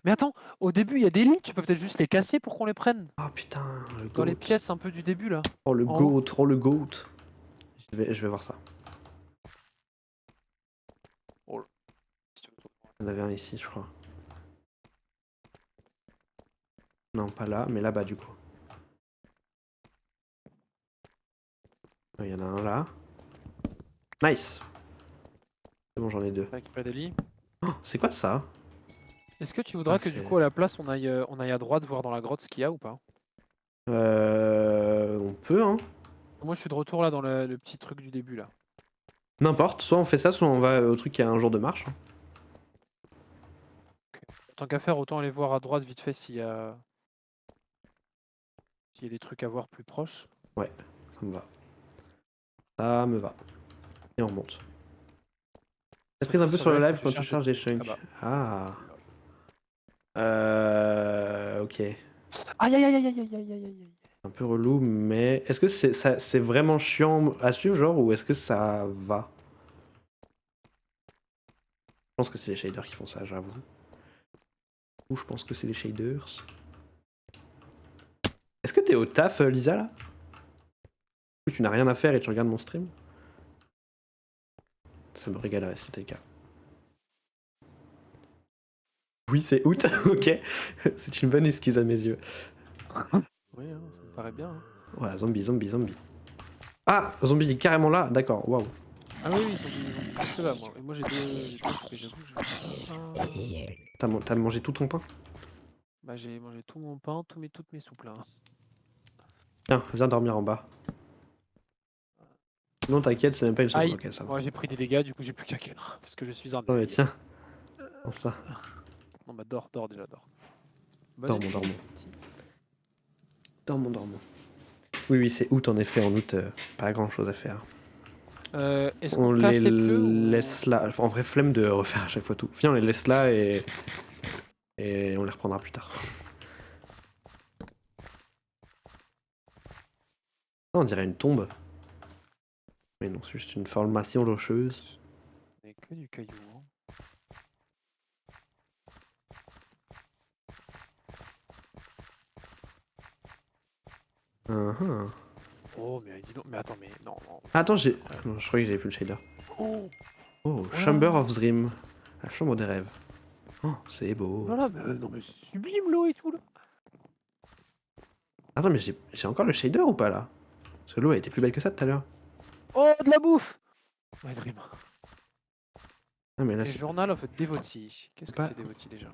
Mais attends, au début il y a des lits, tu peux peut-être juste les casser pour qu'on les prenne. Oh putain, le Dans les goat. pièces un peu du début là. Oh le en haut. goat, oh le goat. Je vais voir ça. Si tu veux. Il y en avait un ici, je crois. Non, pas là, mais là-bas du coup. Il y en a un là. Nice. C'est bon, j'en ai 2. Récupérer des lits. Oh, c'est quoi ça? Est-ce que tu voudras que du c'est- coup à la place on aille à droite voir dans la grotte ce qu'il y a ou pas? On peut, hein. Moi je suis de retour là dans le petit truc du début là. N'importe, soit on fait ça, soit on va au truc qui a un jour de marche. Tant qu'à faire, autant aller voir à droite vite fait s'il y a des trucs à voir plus proches. Ouais, ça me va. Ça me va. Et on remonte. Laisse prise un peu sur le live quand tu charges des chunks. Ah. Ok. Aïe aïe aïe aïe aïe aïe aïe aïe aïe. Un peu relou, mais est-ce que c'est vraiment chiant à suivre, genre, ou est-ce que ça va? Je pense que c'est les shaders qui font ça, j'avoue. Ou je pense que c'est les shaders. Est-ce que t'es au taf, Lisa, là? Ou tu n'as rien à faire et tu regardes mon stream? Ça me régalerait si c'était le cas. Oui, c'est août, ok. C'est une bonne excuse à mes yeux. Oui, hein, ça me paraît bien. Hein. Voilà, zombie, zombie, zombie. Ah, zombie il est carrément là, d'accord, waouh. Ah oui, ils ont presque là, moi. Et moi j'ai deux trucs, j'avoue. T'as mangé tout ton pain? Bah j'ai mangé tout mon pain, toutes mes soupes là. Hein. Tiens, viens dormir en bas. Non, t'inquiète, c'est même pas une soupe. Aïe, Ok, ça va. moi j'ai pris des dégâts, du coup j'ai plus qu'à cœur. Parce que je suis un. Non, mais tiens. Prends ça. Non bah dors déjà, dors. Dormons. Dormons. Oui, c'est août en effet. En août, pas grand chose à faire. Est-ce On qu'on casse les les pneus ou... laisse là. Enfin, en vrai, flemme de refaire à chaque fois tout. Viens, on les laisse là et on les reprendra plus tard. On dirait une tombe. Mais non, c'est juste une formation rocheuse. Ce n'est que du caillou. Hein. Oh mais dis donc, mais attends, mais non. Attends, non, je croyais que j'avais plus le shader. Oh, Oh, Chamber of Dream. La chambre des rêves. Oh, c'est beau. là, non mais c'est sublime l'eau et tout là. Attends, mais j'ai encore le shader ou pas là? Parce que l'eau elle était plus belle que ça tout à l'heure. Oh, de la bouffe. Ouais, Dream. Ah, mais là Et c'est. Journal of Devotee. Qu'est-ce que Pas- c'est Devotee déjà?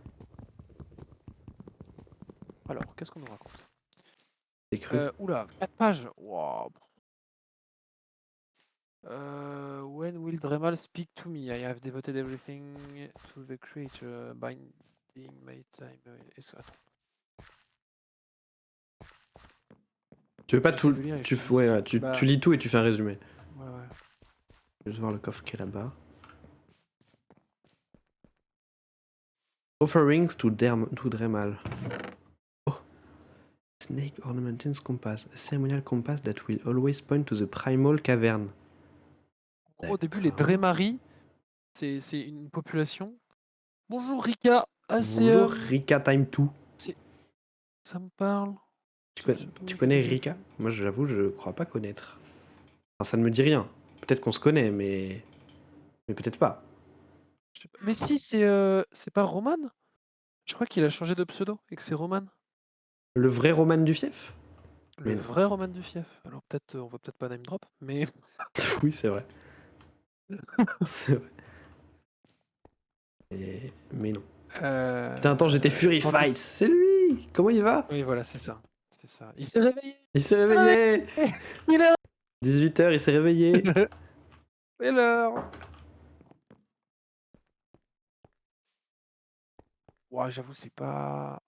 Alors, qu'est-ce qu'on nous raconte? C'est cru. Oula, 4 pages. Wow. When will Dremal speak to me? I have devoted everything to the creature, binding my time. Attends. Tu veux pas tout. J'essaie de lire et Tu, je fais ouais, un ouais, style. tu lis tout et tu fais un résumé. Ouais. Je vais voir le coffre qui est là-bas. Offerings to Dremal. Oh. Snake Ornamented Compass. A ceremonial compass that will always point to the primal cavern. Au début, les Dremari, c'est une population. Bonjour Rika. Ah, Bonjour Rika Time 2. Ça me parle. Tu connais Rika? Moi j'avoue, je crois pas connaître. Enfin, ça ne me dit rien. Peut-être qu'on se connaît, mais peut-être pas. Je sais pas. Mais si, c'est pas Roman? Je crois qu'il a changé de pseudo et que c'est Roman. Le vrai Roman du fief? Le vrai Roman du fief. Alors peut-être, on va peut-être pas name drop, mais... Oui, c'est vrai. C'est vrai. Mais non. Putain, attends, j'étais Fury Fight. C'est lui. Comment il va? Oui, voilà, c'est ça. C'est ça. Il s'est réveillé. Il s'est réveillé. Il est 18h, il s'est réveillé. C'est l'heure. Ouah, j'avoue, c'est pas...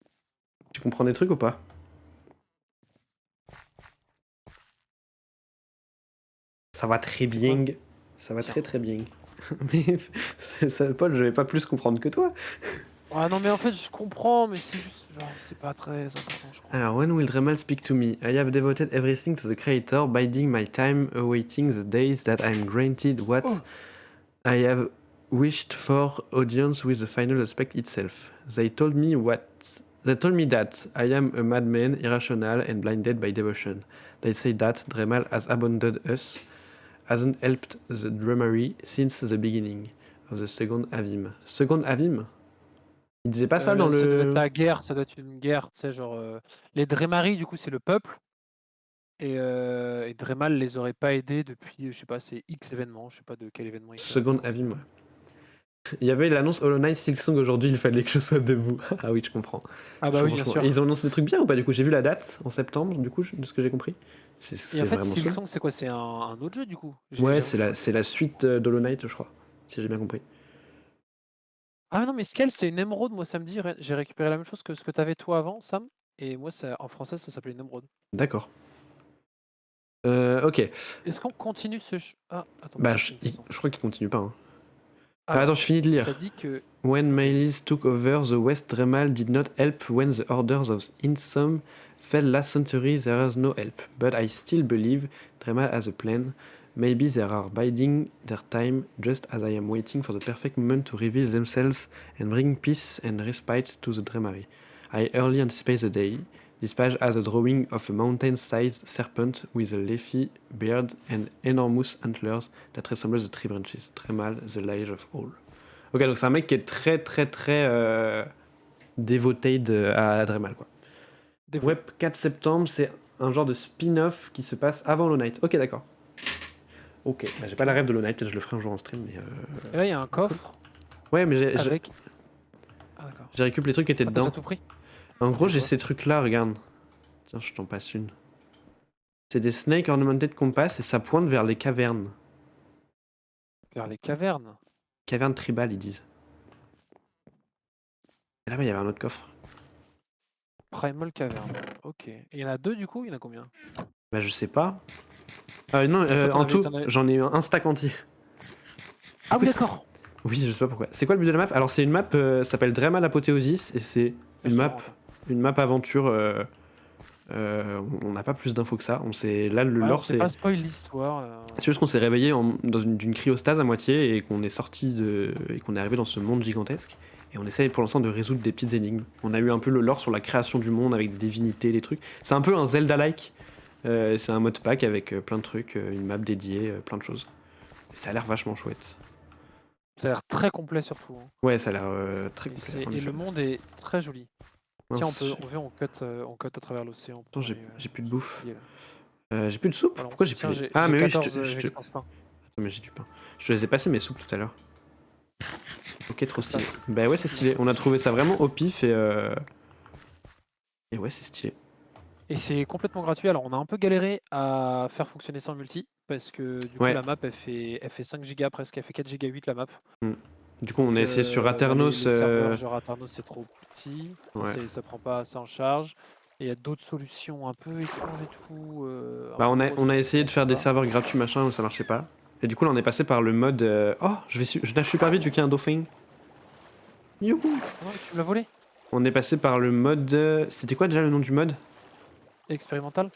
Tu comprends des trucs ou pas? Ça va très bien. Ça va Tiens. très bien. Mais ça, Paul, je vais pas plus comprendre que toi. Ah non, mais en fait, je comprends, mais c'est juste... genre, c'est pas très important, je crois. Alors, when will Dremal speak to me? I have devoted everything to the creator, biding my time, awaiting the days that I'm granted what I have wished for, audience with the final aspect itself. They told me that I am a madman, irrational, and blinded by devotion. They say that Dremal has abandoned us, hasn't helped the Dremery since the beginning of the second Avim. Second Avim? Il disait pas ça dans Ça doit le... être la guerre, ça doit être une guerre, tu sais, genre... Les Dremari, du coup, c'est le peuple. Et Dremal les aurait pas aidés depuis, je sais pas, c'est X événements, je sais pas de quel événement il s'agit. Seconde avis, moi. Il y avait l'annonce Hollow Knight Silksong aujourd'hui, il fallait que je sois debout. Ah oui, je comprends. Ah bah oui, bien sûr. Et ils ont annoncé des trucs bien ou pas du coup? J'ai vu la date en septembre, du coup, de ce que j'ai compris. Et C'est en fait, vraiment ça. Silksong, c'est quoi? C'est un autre jeu du coup? Ouais, J'avoue, c'est la suite d'Hollow Knight, je crois, si j'ai bien compris. Ah non, mais Scale, c'est une émeraude, moi, samedi. J'ai récupéré la même chose que ce que t'avais toi avant, Sam. Et moi, en français, ça s'appelait une émeraude. D'accord. Ok. Est-ce qu'on continue ce... Ah, attends, Bah, c'est une façon. je crois qu'il continue pas. Hein. Alors, attends, je finis de ça lire. dit que... When Mylis took over, the West Dremal did not help when the orders of Insom fell last century. There was no help. But I still believe Dremal has a plan. Maybe they are biding their time, just as I am waiting for the perfect moment to reveal themselves and bring peace and respite to the Dremari. I early anticipate the day. This page has a drawing of a mountain-sized serpent with a leafy beard and enormous antlers that resemble the tree branches. Dremal, the light of all. Ok, donc c'est un mec qui est très dévoté à Dremal, quoi. Web 4 septembre, c'est un genre de spin-off qui se passe avant Hollow Knight. Ok, d'accord. Ok, bah, j'ai pas la rêve de Hollow Knight, peut-être je le ferai un jour en stream, mais... Et là, il y a un coffre Ouais, mais avec... Ah, d'accord. j'ai récupéré les trucs qui étaient T'as dedans. tout pris? En gros, Ok, j'ai quoi. ces trucs-là, regarde. Tiens, je t'en passe une. C'est des Snake Ornamented Compass et ça pointe vers les cavernes. Vers les cavernes. Cavernes tribales, ils disent. Et là-bas, il y avait un autre coffre. Primal Cavern. Ok. Et il y en a deux du coup? Il y en a combien? Bah, je sais pas. Non, Toi, en tout, j'en ai eu un stack entier. Ah coup, oui, d'accord. Oui, je sais pas pourquoi. C'est quoi le but de la map? Alors, c'est une map, ça s'appelle Dremal Apothéosis et c'est une map aventure. On n'a pas plus d'infos que ça. On sait, là, le lore, c'est pas spoil l'histoire. c'est juste qu'on s'est réveillé dans d'une cryostase à moitié et qu'on est sorti et qu'on est arrivé dans ce monde gigantesque. Et on essaye pour l'instant de résoudre des petites énigmes. On a eu un peu le lore sur la création du monde avec des divinités, des trucs. C'est un peu un Zelda-like. C'est un mode pack avec plein de trucs, une map dédiée, plein de choses. Et ça a l'air vachement chouette. Ça a l'air très complet surtout. Hein. Ouais, ça a l'air très complet. Et le monde est très joli. Mince, Tiens, on cut à travers l'océan. Attends, j'ai plus de bouffe. J'ai plus de soupe. Alors, Pourquoi j'ai plus de... Ah, mais oui, Attends, mais j'ai du pain. Je te laissais passer mes soupes tout à l'heure. Ok, trop stylé. Bah ouais, c'est stylé. On a trouvé ça vraiment au pif et ouais, c'est stylé. Et c'est complètement gratuit. Alors, on a un peu galéré à faire fonctionner ça en multi parce que du coup, la map elle fait 5 gigas presque, elle fait 4 gigas 8 la map. Du coup, on a essayé sur Aternos. Les serveurs genre Aternos, c'est trop petit. Ouais. Ça prend pas ça en charge. Et il y a d'autres solutions un peu étranges et tout. Bah, on a essayé de faire des serveurs gratuits, machin, où ça marchait pas. Et du coup, là, on est passé par le mode. Oh, je nage super vite vu qu'il y a un dauphin. Youhou! Non, tu me l'as volé? On est passé par le mode. C'était quoi déjà le nom du mode? Expérimental?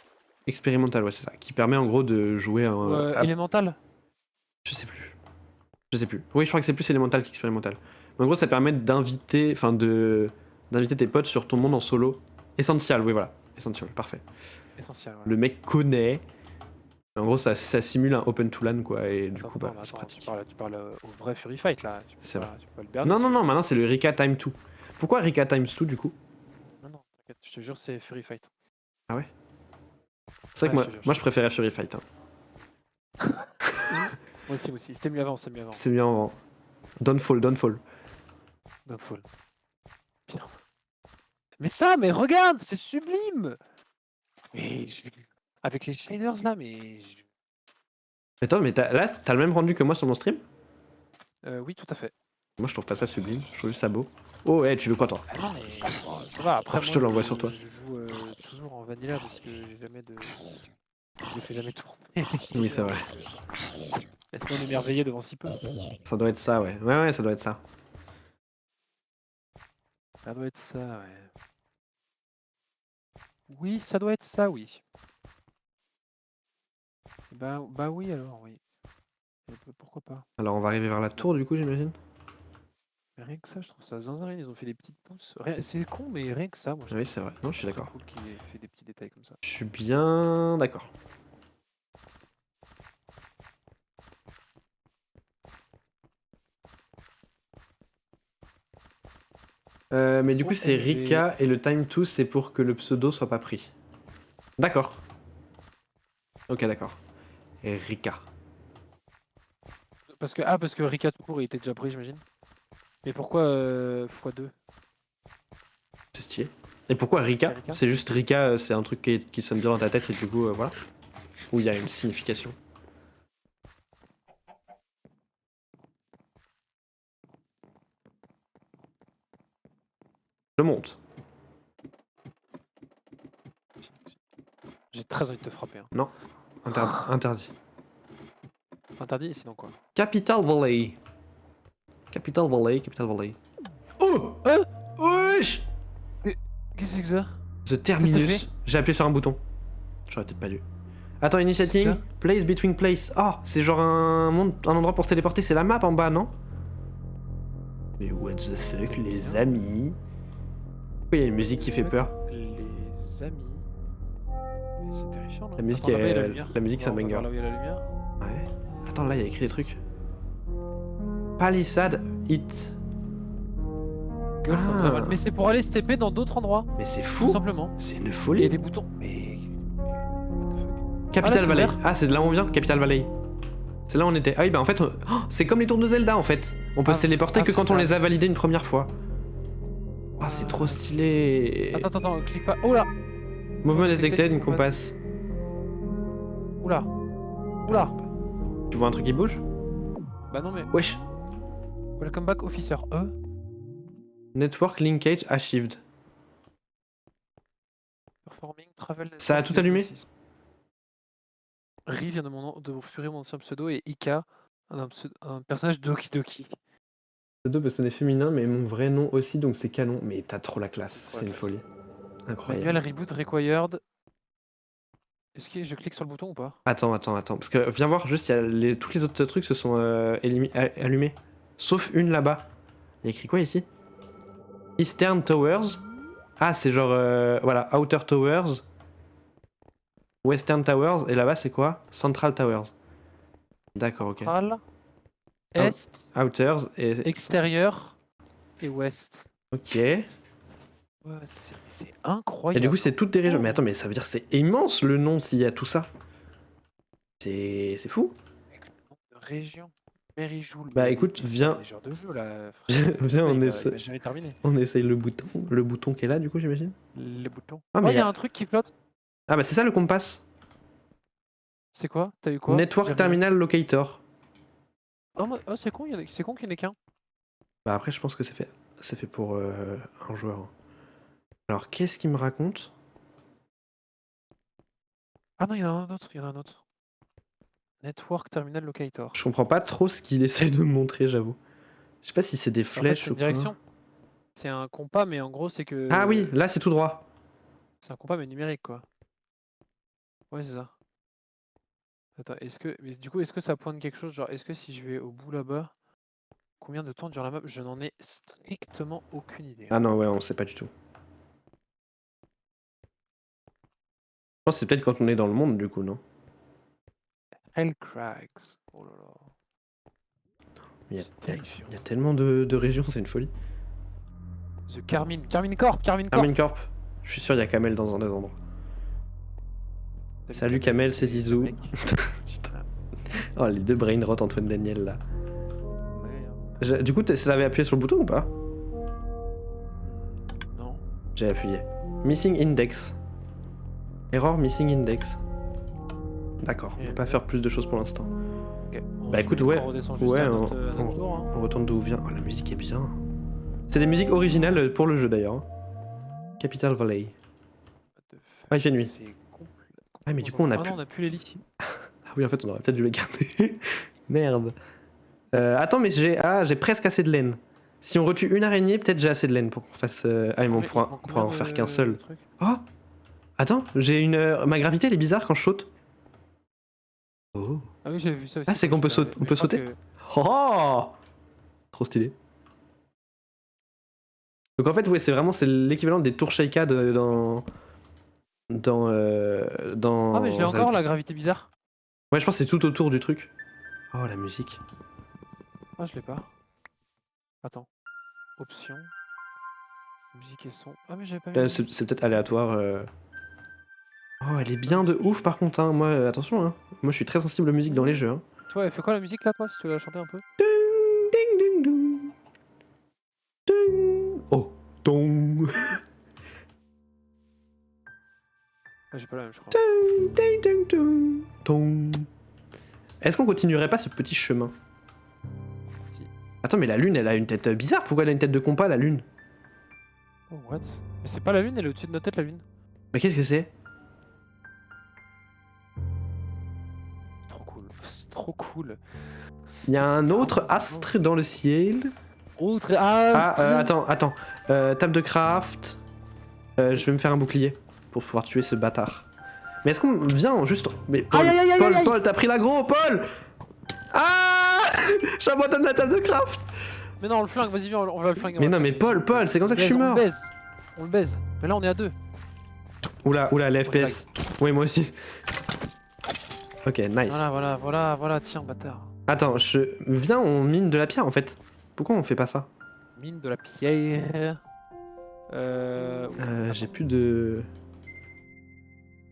Expérimental, ouais, c'est ça. Qui permet en gros de jouer un. Élémental? Je sais plus. Oui, je crois que c'est plus élémental qu'expérimental. En gros, ça permet d'inviter tes potes sur ton monde en solo. Essential, oui, voilà. Essential, parfait. Essentiel, ouais. Le mec connaît. En gros, ça simule un open to LAN, quoi, et du coup, c'est pratique. Tu parles au vrai Fury Fight, là. C'est vrai. Tu peux pas le berner, non, maintenant, c'est le Rika Times 2. Pourquoi Rika Times 2, du coup? Non, t'inquiète, je te jure, c'est Fury Fight. Ah ouais? C'est vrai que moi, je préférais Fury Fight. Hein. Moi aussi. C'était mieux avant, C'était mieux avant. Downfall. Downfall. Bien. Mais regarde, c'est sublime! Avec les shaders là, Attends, mais là, t'as le même rendu que moi sur mon stream? Oui, tout à fait. Moi, je trouve pas ça sublime, je trouve juste ça beau. Oh, tu veux quoi, toi? Ah non, mais ça va, après, je te l'envoie sur toi. Je joue toujours en vanilla parce que j'ai jamais de... Je le fais jamais tourner. Oui, c'est vrai. Laisse-moi m'émerveiller devant si peu. Ça doit être ça, ouais. Ouais, ça doit être ça. Ça doit être ça, ouais. Oui, ça doit être ça, oui. Bah oui, alors, oui. Pourquoi pas? Alors, on va arriver vers la tour, du coup, j'imagine? Rien que ça, je trouve ça zinzin, ils ont fait des petites pousses. C'est con, mais rien que ça, moi. Oui, c'est vrai. Non, je suis d'accord. C'est cool qu'il ait fait des petits détails comme ça. Je suis bien d'accord. Mais du coup, c'est Rika et le Time 2, c'est pour que le pseudo soit pas pris. D'accord. Ok, d'accord. Et Rika. Parce que Rika tout court, il était déjà pris, j'imagine. Mais pourquoi x2? C'est stylé. Et pourquoi Rika? C'est Rika? C'est juste Rika, c'est un truc qui sonne bien dans ta tête et du coup, voilà. Ou il y a une signification. Je monte. J'ai très envie de te frapper. Hein. Non. Interdit. Interdit et sinon quoi? Capital Valley. Capital Valley, Capital Valley. Oh! Hein? Wesh! Qu'est-ce que c'est que ça? The Terminus. J'ai appuyé sur un bouton. J'aurais peut-être pas dû. Attends, initiating. C'est ça Place between place. Oh, c'est genre un endroit pour se téléporter. C'est la map en bas, non? Mais what the fuck, les amis? Pourquoi il y a une musique qui fait peur? Les amis. Mais c'est terrifiant, non? La musique, Attends, là-bas, il y a est... la lumière. la musique c'est un On va banger. voir là où il y a la lumière. Ouais. Attends, là, il y a écrit des trucs. Palisade Hit. Gueule, Ah. très mal. Mais c'est pour aller se TP dans d'autres endroits. Mais c'est Tout fou. simplement. C'est une Il y a folie. des boutons. Mais. What the fuck? Capital c'est Valley. ouvert. Ah, c'est de là où on vient, Capital Valley. C'est là où on était. Ah oui, bah en fait, c'est comme les tours de Zelda en fait. On peut se téléporter que quand on les a validés une première fois. Ah, c'est trop stylé. Attends, clique pas. Oh là! Mouvement detected, une compass. Oula! Oula! Tu vois un truc qui bouge? Bah non, mais. Wesh. Welcome back, officer E. Network linkage achieved. Performing travel. Ça a tout allumé? Ri vient de furer mon ancien pseudo et Ika, un personnage de Doki Doki. Ces deux peuvent sonner féminin, mais mon vrai nom aussi, donc c'est canon. Mais t'as trop la classe, Trop la c'est une classe. folie. Incroyable. Manuel reboot required. Est-ce que je clique sur le bouton ou pas? Attends. Parce que viens voir, juste, il y a tous les autres trucs se sont allumés. Sauf une là-bas. Il y a écrit quoi ici? Eastern Towers. Ah, c'est genre. Voilà, Outer Towers. Western Towers. Et là-bas, c'est quoi? Central Towers. D'accord, ok. Central, Est, Outers et. extérieur et Ouest. Ok. Ouais, c'est incroyable. Et du coup, c'est toutes des régions. Mais attends, mais ça veut dire que c'est immense le nom s'il y a tout ça. C'est fou. Avec le nombre de régions. Mérijoule. Bah écoute, viens. Des genres de jeux là. Frère. Viens, Il va jamais terminé. on essaye le bouton. Le bouton qui est là, du coup, j'imagine. Les boutons. Ah, Oh, mais il y a un truc qui flotte. Ah, bah c'est ça le compass. C'est quoi? T'as eu quoi? Network J'ai rien. Terminal Locator. Oh, c'est con, c'est con qu'il n'y en ait qu'un. Bah après, je pense que c'est fait pour un joueur. Alors, qu'est-ce qu'il me raconte? Ah non, il y en a un autre. Network Terminal Locator. Je comprends pas trop ce qu'il essaye de me montrer, j'avoue. Je sais pas si c'est des En fait, flèches c'est ou une direction. C'est un compas, mais en gros, c'est que. quoi. Ah oui, là c'est tout droit. C'est un compas, mais numérique, quoi. Ouais, c'est ça. Attends, mais du coup, est-ce que ça pointe quelque chose? Genre, est-ce que si je vais au bout là-bas, combien de temps dure la map? Je n'en ai strictement aucune idée. Ah non, ouais, on sait pas du tout. Je pense que c'est peut-être quand on est dans le monde, du coup, non? Hellcrags. Oh là là. Il y a, C'est terrifiant. il y a tellement de régions, c'est une folie. The Carmine Corp. Carmine Corp. Je suis sûr, il y a Kamel dans un des endroits. Salut Kamel, c'est Zizou. Putain. Oh, les deux brain rot Antoine Daniel là. Du coup, ça avait appuyé sur le bouton ou pas? Non. J'ai appuyé. Missing index. Error missing index. D'accord, on peut pas faire plus de choses pour l'instant. Okay. Bah écoute, ouais, on retourne d'où vient. Oh, la musique est bien. C'est des musiques originales pour le jeu d'ailleurs. Hein. Capital Valley. Ah, il fait nuit. Ah, mais du coup, on a plus. Non, on a plus les lits. Ah oui, en fait, on aurait peut-être dû les garder. Merde. Attends, mais j'ai presque assez de laine. Si on retue une araignée, peut-être j'ai assez de laine pour qu'on fasse. Ah, mais on pourra en faire qu'un seul. Oh! Attends, ma gravité elle est bizarre quand je saute. Oh. Ah oui, j'avais vu ça aussi. Ah, c'est qu'on peut sauter. On peut sauter. Oh! Trop stylé. Donc en fait, ouais, c'est l'équivalent des tours Sheikah dans. Ah, mais je l'ai encore la gravité bizarre. Ouais, je pense que c'est tout autour du truc. Oh, la musique. Ah, je l'ai pas. Attends. Options. Musique et son. Ah, mais j'avais pas mis. C'est peut-être aléatoire. Oh, elle est bien de ouf par contre, hein. Moi, attention, hein. Moi, je suis très sensible aux musiques dans les jeux, hein. Toi, elle fait quoi la musique là, toi, si tu veux la chanter un peu? Ding, ding, ding. Ding. Oh, dong. Ah, j'ai pas la même, je crois. Ding, ding, ding, dong. Est-ce qu'on continuerait pas ce petit chemin? Si. Attends, mais la lune, elle a une tête bizarre. Pourquoi elle a une tête de compas, la lune? Oh, what? Mais c'est pas la lune, elle est au-dessus de notre tête, la lune. Mais qu'est-ce que c'est? C'est trop cool. C'est trop cool. Il y a un autre astre dans le ciel. Autre. Attends. Table de craft. Je vais me faire un bouclier pour pouvoir tuer ce bâtard. Mais est-ce qu'on vient juste... Mais Paul, Aïe, aïe, aïe, aïe, aïe. Paul, t'as pris l'aggro, Paul. Ah. J'abandonne la table de craft. Mais non, on le flingue, vas-y, viens, on va le flinguer. Mais non, mais Paul, c'est comme ça que je suis mort. On le baise. Mais là, on est à 2. Oula, les FPS. Oui, moi aussi. Ok, nice. Voilà, tiens, bâtard. Attends, viens, on mine de la pierre en fait. Pourquoi on fait pas ça? Mine de la pierre. J'ai plus de...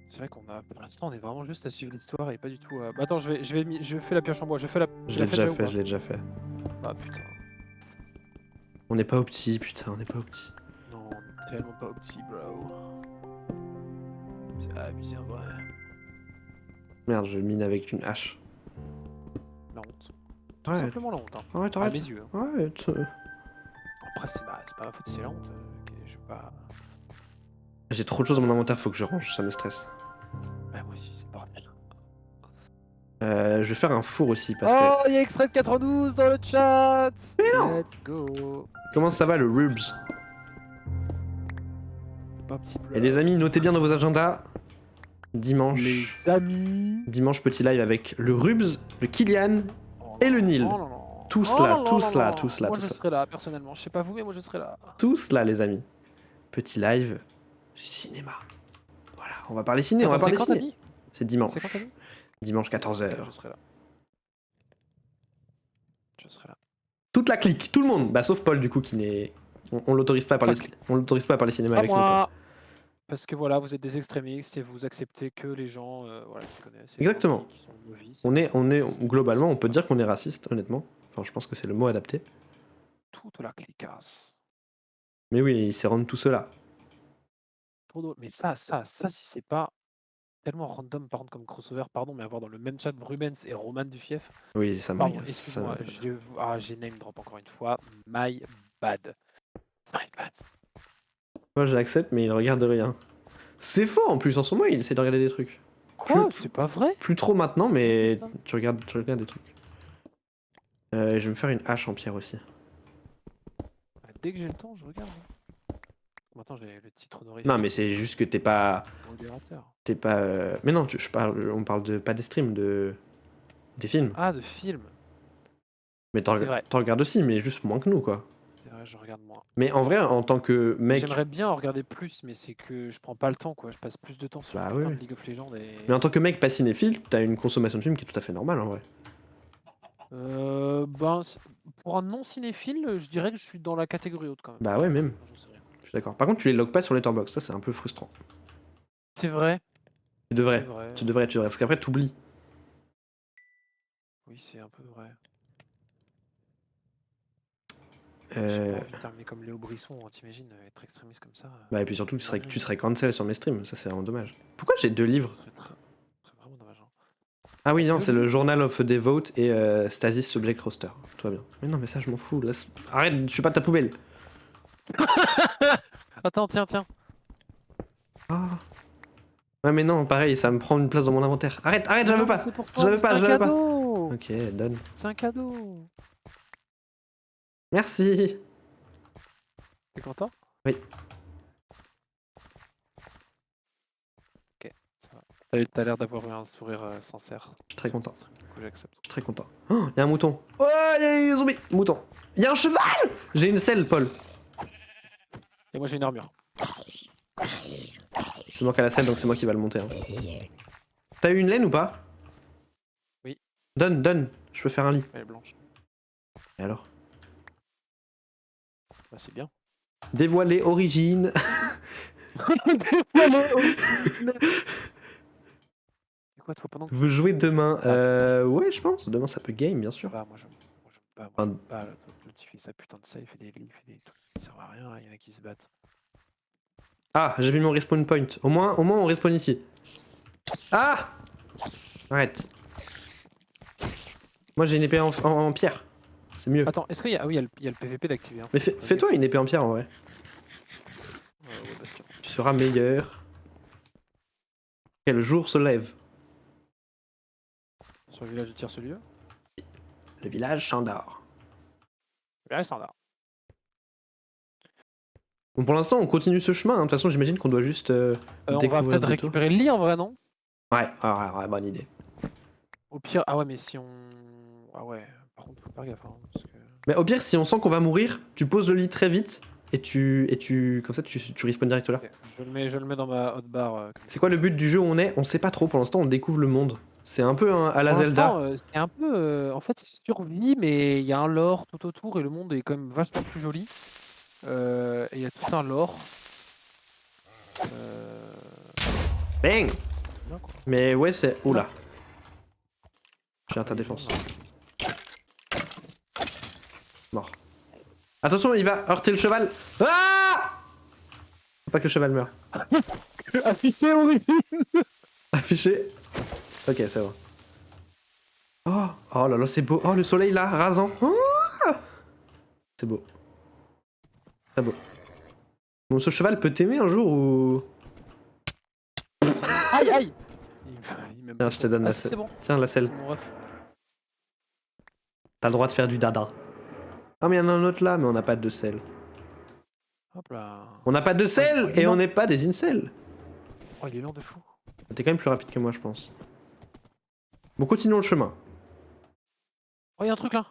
C'est vrai qu'on a, pour l'instant, on est vraiment juste à suivre l'histoire et pas du tout à... Bah, attends, je fais la pioche en bois, Je l'ai déjà fait. Ah putain. On n'est pas au petit, putain, on n'est pas au petit. Non, on est tellement pas au petit, bro. C'est abusé en vrai. Merde, je mine avec une hache. La honte. Tout Ouais. simplement la honte, hein. Ouais, À t'arrêtes. mes yeux. Hein. Ouais, Après, c'est pas ma faute, c'est la honte. Ok, je sais pas... J'ai trop de choses dans mon inventaire, faut que je range, ça me stresse. Ouais, moi aussi, c'est le bordel. Je vais faire un four aussi parce que... Oh, il y a extrait de 92 dans le chat. Mais non. Let's go. Comment ça va le rubs? Pas petit bleu. Et les amis, notez bien dans vos agendas. Dimanche. Les amis. Dimanche, petit live avec le rubs, le Kylian et le Nil. Oh là là. Tous Oh là, là tous là là, là. tous là, Moi, tous je là. serai là, personnellement. Je sais pas vous, mais moi, je serai là. Tous là, les amis. Petit live, cinéma. Voilà, on va parler ciné, on va Attends, parler c'est quand t'as ciné. dit? C'est dimanche. C'est quand t'as dit? Dimanche 14h. Je serai là. Je serai là. Toute la clique, tout le monde. Bah sauf Paul du coup qui n'est... On l'autorise pas à parler, on l'autorise pas à parler cinéma Pas avec nous. Quoi. moi. Parce que voilà, vous êtes des extrémistes et vous acceptez que les gens voilà, qui connaissent. et les gens Exactement. qui sont novices. On est globalement, on peut dire qu'on est raciste, honnêtement. Enfin, je pense que c'est le mot adapté. Toute la clicasse. Mais oui, ils se rendent tout cela. Trop drôle. Mais ça, si c'est pas tellement random, par contre, comme crossover, pardon, mais avoir dans le même chat Rubens et Roman du Fief. Oui, ça Pardon, m'agace. excuse-moi, j'ai name drop encore une fois. My bad. My bad. Moi j'accepte, mais il regarde rien. C'est faux en plus, en ce moment il essaie de regarder des trucs. Quoi? Plus- C'est pas vrai? Plus trop maintenant, mais tu regardes des trucs. Je vais me faire une hache en pierre aussi. Dès que j'ai le temps, je regarde. Bon, attends, j'ai le titre honorifique. Non, mais c'est juste que t'es pas. Modérateur. T'es pas. Mais non, on parle de pas des streams, des films. Ah, de film. Mais c'est vrai. t'en regardes aussi, mais juste moins que nous, quoi. C'est vrai, je regarde moins. Mais en vrai, en tant que mec. J'aimerais bien en regarder plus, mais c'est que je prends pas le temps, quoi. Je passe plus de temps sur Bah le putain oui. de League of Legends et... Mais en tant que mec pas cinéphile, t'as une consommation de films qui est tout à fait normale en vrai. Ben, pour un non cinéphile, je dirais que je suis dans la catégorie haute quand même. Bah ouais, même. J'en sais rien. Je suis d'accord. Par contre, tu les logs pas sur Letterboxd, ça c'est un peu frustrant. C'est vrai. Tu devrais. C'est vrai. Tu devrais, parce qu'après t'oublies. Oui, c'est un peu vrai. J'ai Euh... pas envie de terminer comme Léo Brisson, hein, t'imagines, être extrémiste comme ça. Bah et puis surtout, tu serais cancel sur mes streams, ça c'est vraiment dommage. Pourquoi j'ai 2 livres? Ce serait vraiment dommage. Hein. Ah oui, non, Deux c'est le livres Journal of the Vote et Stasis Subject Roster. Tout va bien. Mais non, mais ça je m'en fous. Arrête, je suis pas ta poubelle. Attends, tiens. Ah. Ouais, mais non, pareil, ça me prend une place dans mon inventaire. Arrête, j'en veux pas. C'est pour Je toi, la veux mais pas, c'est je un la veux pas. cadeau. Ok, donne. C'est un cadeau. Merci. T'es content? Oui. Ok, ça va. T'as l'air d'avoir eu un sourire sincère. Je suis très content. Du coup, j'accepte. Je suis très content. Oh, y a un mouton. Oh, y a un zombie. Mouton. Y a un cheval. J'ai une selle, Paul. Et moi j'ai une armure. C'est moi qui a la selle, donc c'est moi qui va le monter. Hein. T'as eu une laine ou pas? Oui. Donne. Je peux faire un lit. Elle est blanche. Et alors? Bah, c'est bien. Dévoiler origine. quoi, toi, pendant que Vous jouez demain ouais, je pense. Demain, ça peut game, bien sûr. bah, moi, je me bats, Enfin, l'autre, il fait sa putain de ça, il fait des lits, il fait des trucs, ça sert à rien, là, il y en a qui se battent. Ah, j'ai mis mon respawn point. Au moins, on respawn ici. Ah! Arrête. Moi, j'ai une épée en pierre. C'est mieux. Attends, est-ce qu'il y a... Ah oui, il y a le PVP d'activer. Hein. Mais fais-toi une épée en pierre, en vrai. Ouais, parce que... Tu seras meilleur. Quel jour se lève? Sur le village de Tire-ce-Lieu. Le village Chandar. Village standard. Bon, pour l'instant, on continue ce chemin. Hein. De toute façon, j'imagine qu'on doit juste On va découvrir peut-être des tours. récupérer le lit, en vrai, non? Ouais, bonne idée. Au pire... Ah ouais, mais si on... Ah ouais, par contre, faut faire gaffe, hein, parce que... Mais au pire, si on sent qu'on va mourir, tu poses le lit très vite et tu comme ça, tu respawns direct là. Ok, je le mets dans ma hotbar. C'est quoi le but du jeu où on est? On sait pas trop. Pour l'instant, on découvre le monde. C'est un peu à la Pour Zelda. l'instant, c'est un peu... En fait, c'est survie, mais il y a un lore tout autour et le monde est quand même vachement plus joli. Et il y a tout un lore. Bang! Bien, quoi. Mais ouais, c'est. Oula. Je suis interdéfense. Mort. Attention, il va heurter le cheval. Ah! Faut pas que le cheval meure. Affiché horrible. Affiché. Ok, c'est bon. Oh là là, c'est beau. Oh, le soleil là, rasant. Ah, c'est beau. Très beau. Bon, ce cheval peut t'aimer un jour ou. Aïe, aïe. Il m'aime Tiens, pas je te trop. donne la Ah, si, c'est selle. bon. Tiens, la C'est selle. mon ref. T'as le droit de faire du dada. Ah, mais il y en a un autre là, mais on n'a pas de sel. Hop là. On n'a pas de sel et on n'est pas des incels. Oh, il est lent de fou. T'es quand même plus rapide que moi, je pense. Bon, continuons le chemin. Oh, il y a un truc là.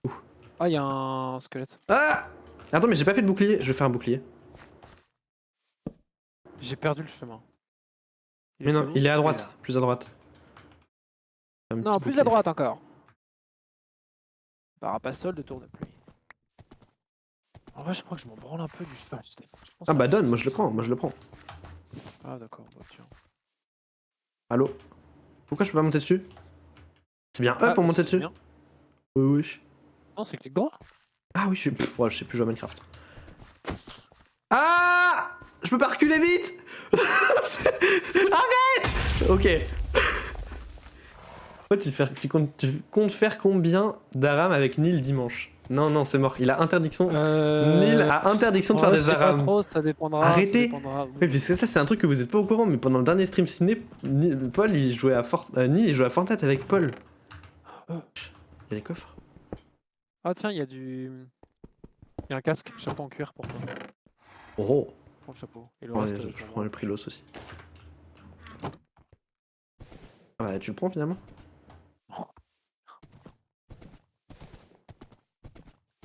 Ouh. Ah, il y a un squelette. Ah! Attends, mais j'ai pas fait de bouclier. Je vais faire un bouclier. J'ai perdu le chemin. Mais non, il est à droite. là. Plus à droite. Un petit Non, plus bouclier. à droite encore. Parapasol de tour de pluie. En vrai, je crois que je m'en branle un peu du cheval. Je pense Ah à bah un donne, petit moi je le sens. prends, moi je le prends. Ah d'accord, bah tiens. Allô? Pourquoi je peux pas monter dessus? C'est bien E pour monter c'est dessus? bien. Oui. Non, c'est clic droit. Ah oui, ouais, je sais plus jouer à Minecraft. Ah! Je peux pas reculer vite! Arrête! Ok. Toi, tu comptes faire combien d'ARAM avec Neil dimanche? Non, c'est mort. Il a interdiction. Neil a interdiction de faire Je des sais pas ARAM. trop, ça dépendra. Arrêtez. Ça dépendra. Oui, parce que ça, c'est un truc que vous êtes pas au courant, mais pendant le dernier stream ciné, Paul, il jouait à Neil, il jouait à Fortnite avec Paul. Il y a les coffres. Ah tiens, il y a du... Il y a un casque, chapeau en cuir pour toi. Oh! Prends le chapeau. Et le Ouais, reste, je prends le Prilos aussi. Ah bah, tu le prends finalement?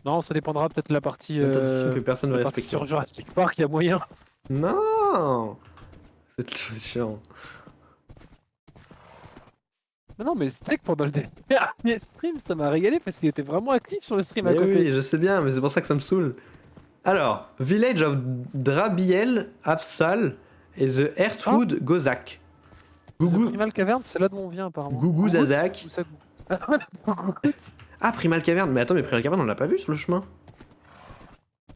Non, ça dépendra peut-être de la partie... Interdiction que personne va la partie respecter. sur Jurassic Park, il y a moyen. Non! C'est chiant. Mais non, mais Steak, pendant le dernier stream, ça m'a régalé parce qu'il était vraiment actif sur le stream à Mais côté. oui, je sais bien, mais c'est pour ça que ça me saoule. Alors, Village of Drabiel, Afsal et The Earthwood Gozak. The Gougou. Primal Cavern, c'est là d'où on vient apparemment. Gougou Gougout Zazak. Ou ça, Gougout. Ah, Primal Cavern. Mais attends, mais Primal Cavern, on l'a pas vu sur le chemin.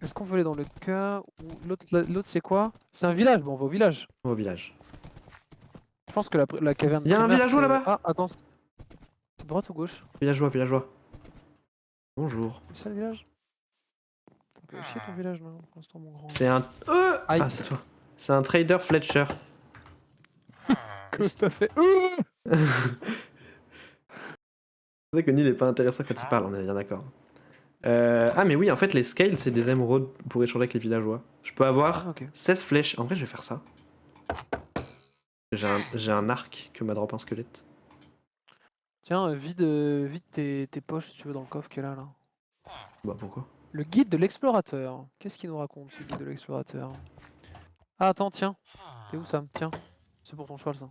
Est-ce qu'on veut aller dans le cas où l'autre c'est quoi? C'est un village, bon on va au village. On va au village. Je pense que la caverne. Il y a un primaire, villageois c'est- là-bas. Ah, attends. C'est droite ou gauche? Villageois. Bonjour. C'est ça le village? On peut chier ton village là, pour l'instant, mon grand. C'est un. Aïe. Ah, c'est toi. C'est un trader Fletcher. Qu'est-ce que t'as fait? C'est vrai que Neil est pas intéressant quand il parle, on est bien d'accord. Ah, mais oui, en fait, les scales, c'est des émeraudes pour échanger avec les villageois. Je peux avoir Ah, ok. 16 flèches. En vrai, je vais faire ça. J'ai un arc que m'a drop un squelette. Tiens, vide tes poches si tu veux dans le coffre qu'elle a là. Bah, pourquoi? Le guide de l'explorateur. Qu'est-ce qu'il nous raconte ce guide de l'explorateur? Ah, attends, tiens. T'es où Sam? Tiens. C'est pour ton cheval ça.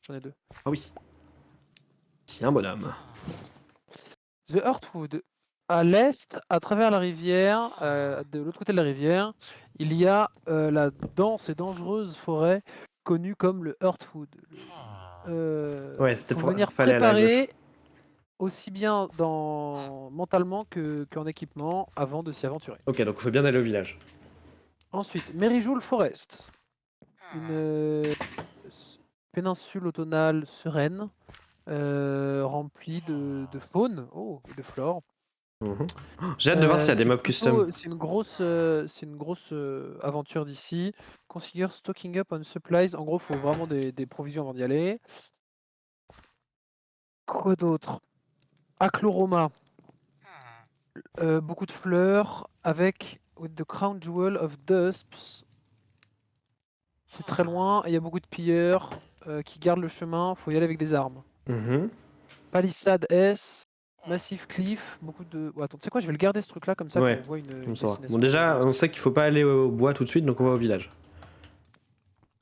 J'en ai deux. Ah oui. Si, un bonhomme. The Heartwood. À l'est, à travers la rivière, de l'autre côté de la rivière, il y a la dense et dangereuse forêt connu comme le Heartwood. Ouais, c'était faut pour venir fallait aller à gauche. préparer aussi bien mentalement qu'en équipement avant de s'y aventurer. Ok, donc il faut bien aller au village. Ensuite, Merijoul Forest. Une péninsule automnale sereine, remplie de faune et de flore. Mhm. J'ai hâte de voir s'il y a des mobs custom. C'est une grosse aventure d'ici. Consider stocking up on supplies. En gros, il faut vraiment des provisions avant d'y aller. Quoi d'autre? Acloroma. Beaucoup de fleurs avec with the crown jewel of dusps. C'est très loin, il y a beaucoup de pilleurs qui gardent le chemin, faut y aller avec des armes. Mhm. Palissade S, Massive Cliff, beaucoup de... Oh, attends, tu sais quoi, je vais le garder ce truc là, comme ça Ouais, qu'on voit une on saura. destination. Bon, déjà, on sait qu'il faut pas aller au bois tout de suite, donc on va au village.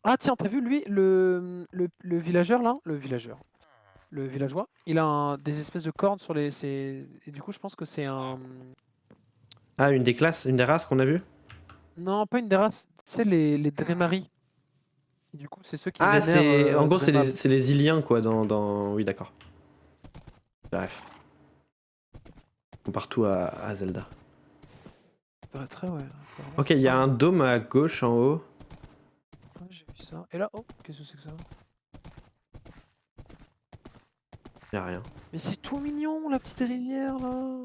Ah tiens, t'as vu lui, le villageur là? Le villageois, il a des espèces de cornes sur les... Et du coup, je pense que c'est un... Ah, une des classes, une des races qu'on a vues? Non, pas une des races, tu sais, les Dremari. Du coup, c'est ceux qui Ah, c'est. vénèrent En gros, Dremal. c'est les Iliens, quoi, dans. Oui, d'accord. Bref. Partout à Zelda. Ça paraîtrait, ouais. Ok, il y a un dôme à gauche en haut. Ouais, j'ai vu ça. Et là, oh, qu'est-ce que c'est que ça? Y a rien. Mais c'est tout mignon, la petite rivière là.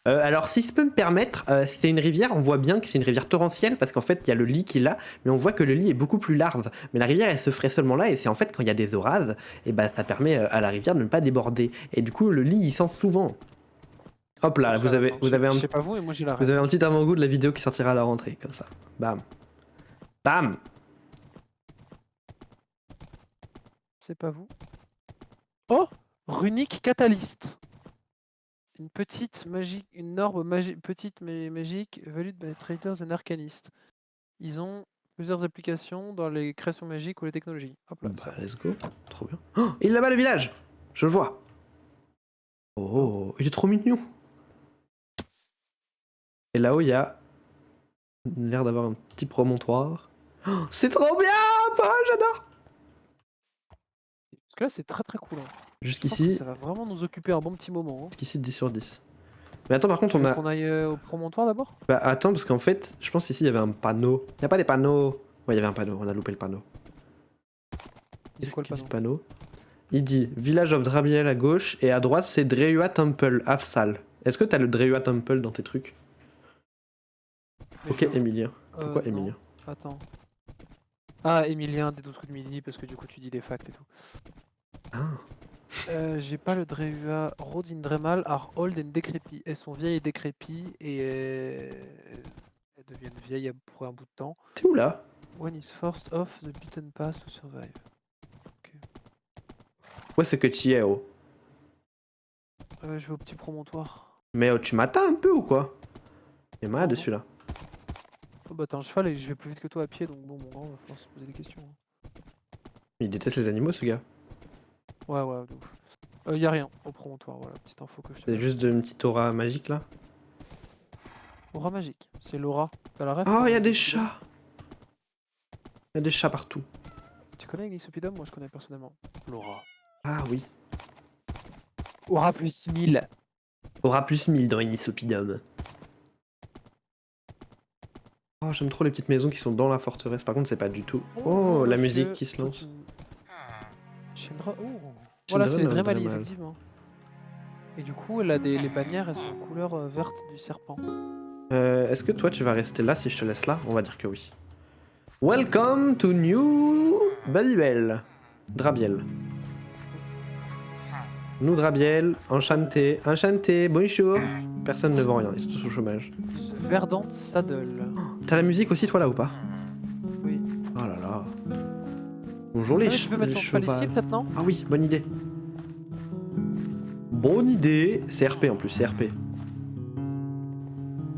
Alors, si je peux me permettre, c'est une rivière, on voit bien que c'est une rivière torrentielle parce qu'en fait, il y a le lit qui est là, mais on voit que le lit est beaucoup plus large. Mais la rivière, elle se ferait seulement là, et c'est en fait quand il y a des orages, et bah ça permet à la rivière de ne pas déborder. Et du coup, le lit, il sent souvent. Hop là, vous avez Je sais pas vous, et moi j'ai la vous avez un petit avant-goût de la vidéo qui sortira à la rentrée, comme ça. Bam. Bam. C'est pas vous. Oh, Runique Catalyst. Une petite magique, une orbe petite mais magique, valued by traders and arcanistes. Ils ont plusieurs applications dans les créations magiques ou les technologies. Hop là, Bah, let's go. Trop bien. Oh, il est là-bas le village. Je le vois. Oh, il est trop mignon. Et là-haut, il y a l'air d'avoir un petit promontoire. Oh, c'est trop bien, j'adore. Parce que là, c'est très très cool. Hein. Jusqu'ici, Ça va vraiment nous occuper un bon petit moment. Hein. jusqu'ici 10 sur 10. Mais attends, par contre, Tu on veux a. qu'on aille au promontoire d'abord? Bah, attends, parce qu'en fait, je pense ici il y avait un panneau. Il n'y a pas des panneaux. Ouais, il y avait un panneau, on a loupé le panneau. C'est quoi le Qu'est-ce panneau? qu'il dit, il dit Village of Drabiel à gauche et à droite c'est Drehua Temple, Afsal. Est-ce que t'as le Drehua Temple dans tes trucs? Ok, Emilien. Pourquoi non. Emilien? Attends. Ah, Emilien des 12 coups de midi, parce que du coup tu dis des facts et tout. Ah. J'ai pas le Drehua. Roads in Dremal are old and decrepit. Elles sont vieilles et décrépies et elles deviennent vieilles pour un bout de temps. T'es où là? One is forced off the beaten path to survive. Ouais, c'est que tu y es, oh. Je vais au petit promontoire. Mais oh, tu m'attends un peu ou quoi? Il est malade Non, dessus là. Oh bah t'es un cheval et je vais plus vite que toi à pied, donc bon, mon grand, va falloir se poser des questions. Hein. Il déteste les animaux ce gars. Ouais, de ouf. Y a rien au promontoire, voilà, petite info que je te C'est juste une petite aura magique là. Aura magique, c'est l'aura. T'as la ref? Oh, il y a des chats. Il y a des chats partout. Tu connais Ignisopidum? Moi je connais personnellement. L'aura. Ah oui. Aura plus 1000. Aura plus 1000 dans Inisopidum. Oh, j'aime trop les petites maisons qui sont dans la forteresse. Par contre, c'est pas du tout. Oh, la musique qui se lance. Chendra. Oh. Voilà, c'est les Dremali, Dremal. effectivement. Et du coup, elle a les bannières, elles sont couleur verte du serpent. Est-ce que toi, tu vas rester là si je te laisse là? On va dire que oui. Welcome to New Babybel. Drabiel. Nous Drabiel, enchanté, bonjour. Personne ne vend rien, ils sont tous au chômage. Verdante Saddle. T'as la musique aussi toi là ou pas? Oui. Oh là là. Bonjour les Tu peux mettre ton cheval ici peut-être, non? Ah oui, bonne idée. Bonne idée. C'est RP en plus, c'est RP.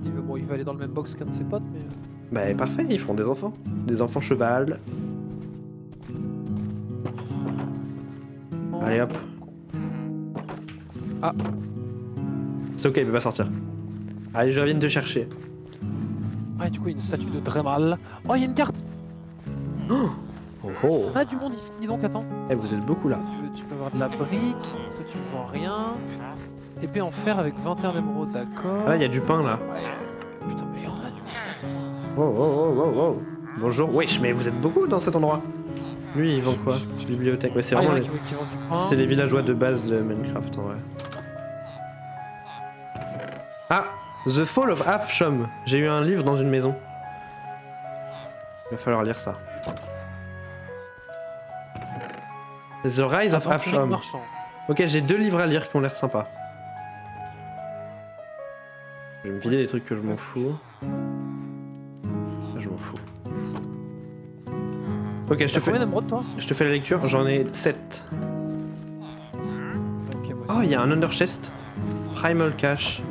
Il va aller dans le même box qu'un de ses potes, mais... Bah parfait, ils feront des enfants. Des enfants cheval. Allez hop. Ah. C'est ok, il peut pas sortir. Allez, je reviens te chercher. Ah, du coup, il y a une statue de Dremal. Oh, il y a une carte! Oh. oh. Ah, du monde ici, dis donc, attends. Eh, vous êtes beaucoup là. Tu peux avoir de la brique, toi tu me vends rien. Épée en fer avec 21 émeraudes, d'accord. Ah, il y a du pain là. Putain, mais il y en a du monde. Oh, oh, oh, oh, oh. Bonjour. Wesh, mais vous êtes beaucoup dans cet endroit. Lui, il vend quoi? Bibliothèque. Ouais, c'est Ah, il y en vraiment a qui vendent du pain. c'est les villageois de base de Minecraft en vrai. Ah, The Fall of Afsham. J'ai eu un livre dans une maison. Il va falloir lire ça. The Rise of Aventurier Afsham. marchand. Ok, j'ai 2 livres à lire qui ont l'air sympas. Je vais me filer des trucs que je m'en fous. Je m'en fous. Ok, T'as combien d'émeraudes, toi? je te fais la lecture. J'en ai 7. Ok, moi Oh, aussi. il y a un Under Chest. Primal Cash.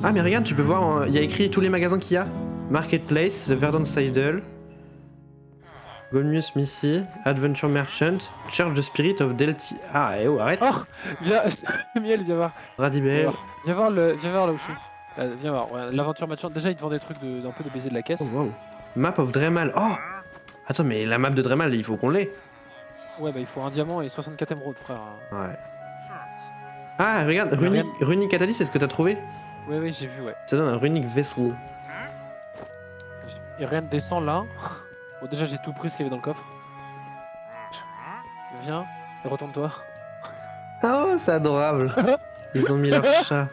Ah, mais regarde, tu peux voir, il y a écrit tous les magasins qu'il y a. Marketplace, The Verdant Sidle, Golmus Missy, Adventure Merchant, Church the Spirit of Delty. Ah, eh oh, arrête. Oh, viens, Miel, viens voir. Radibel. Viens voir là où je suis. Viens voir, ouais, l'aventure match. Déjà, il te vend des trucs d'un peu de baiser de la caisse. Oh, wow. Map of Dremal. Oh, attends, mais la map de Dremal, il faut qu'on l'ait. Ouais, bah il faut un diamant et 64 émeraudes, frère. Ouais. Ah, regarde, Rien. Runic Catalyst, c'est ce que t'as trouvé? Ouais, ouais, j'ai vu, ouais. Ça donne un Runic Vessel. Et rien ne descend là. Bon, déjà, j'ai tout pris ce qu'il y avait dans le coffre. Viens, et retourne-toi. Oh, c'est adorable. Ils ont mis leur chat.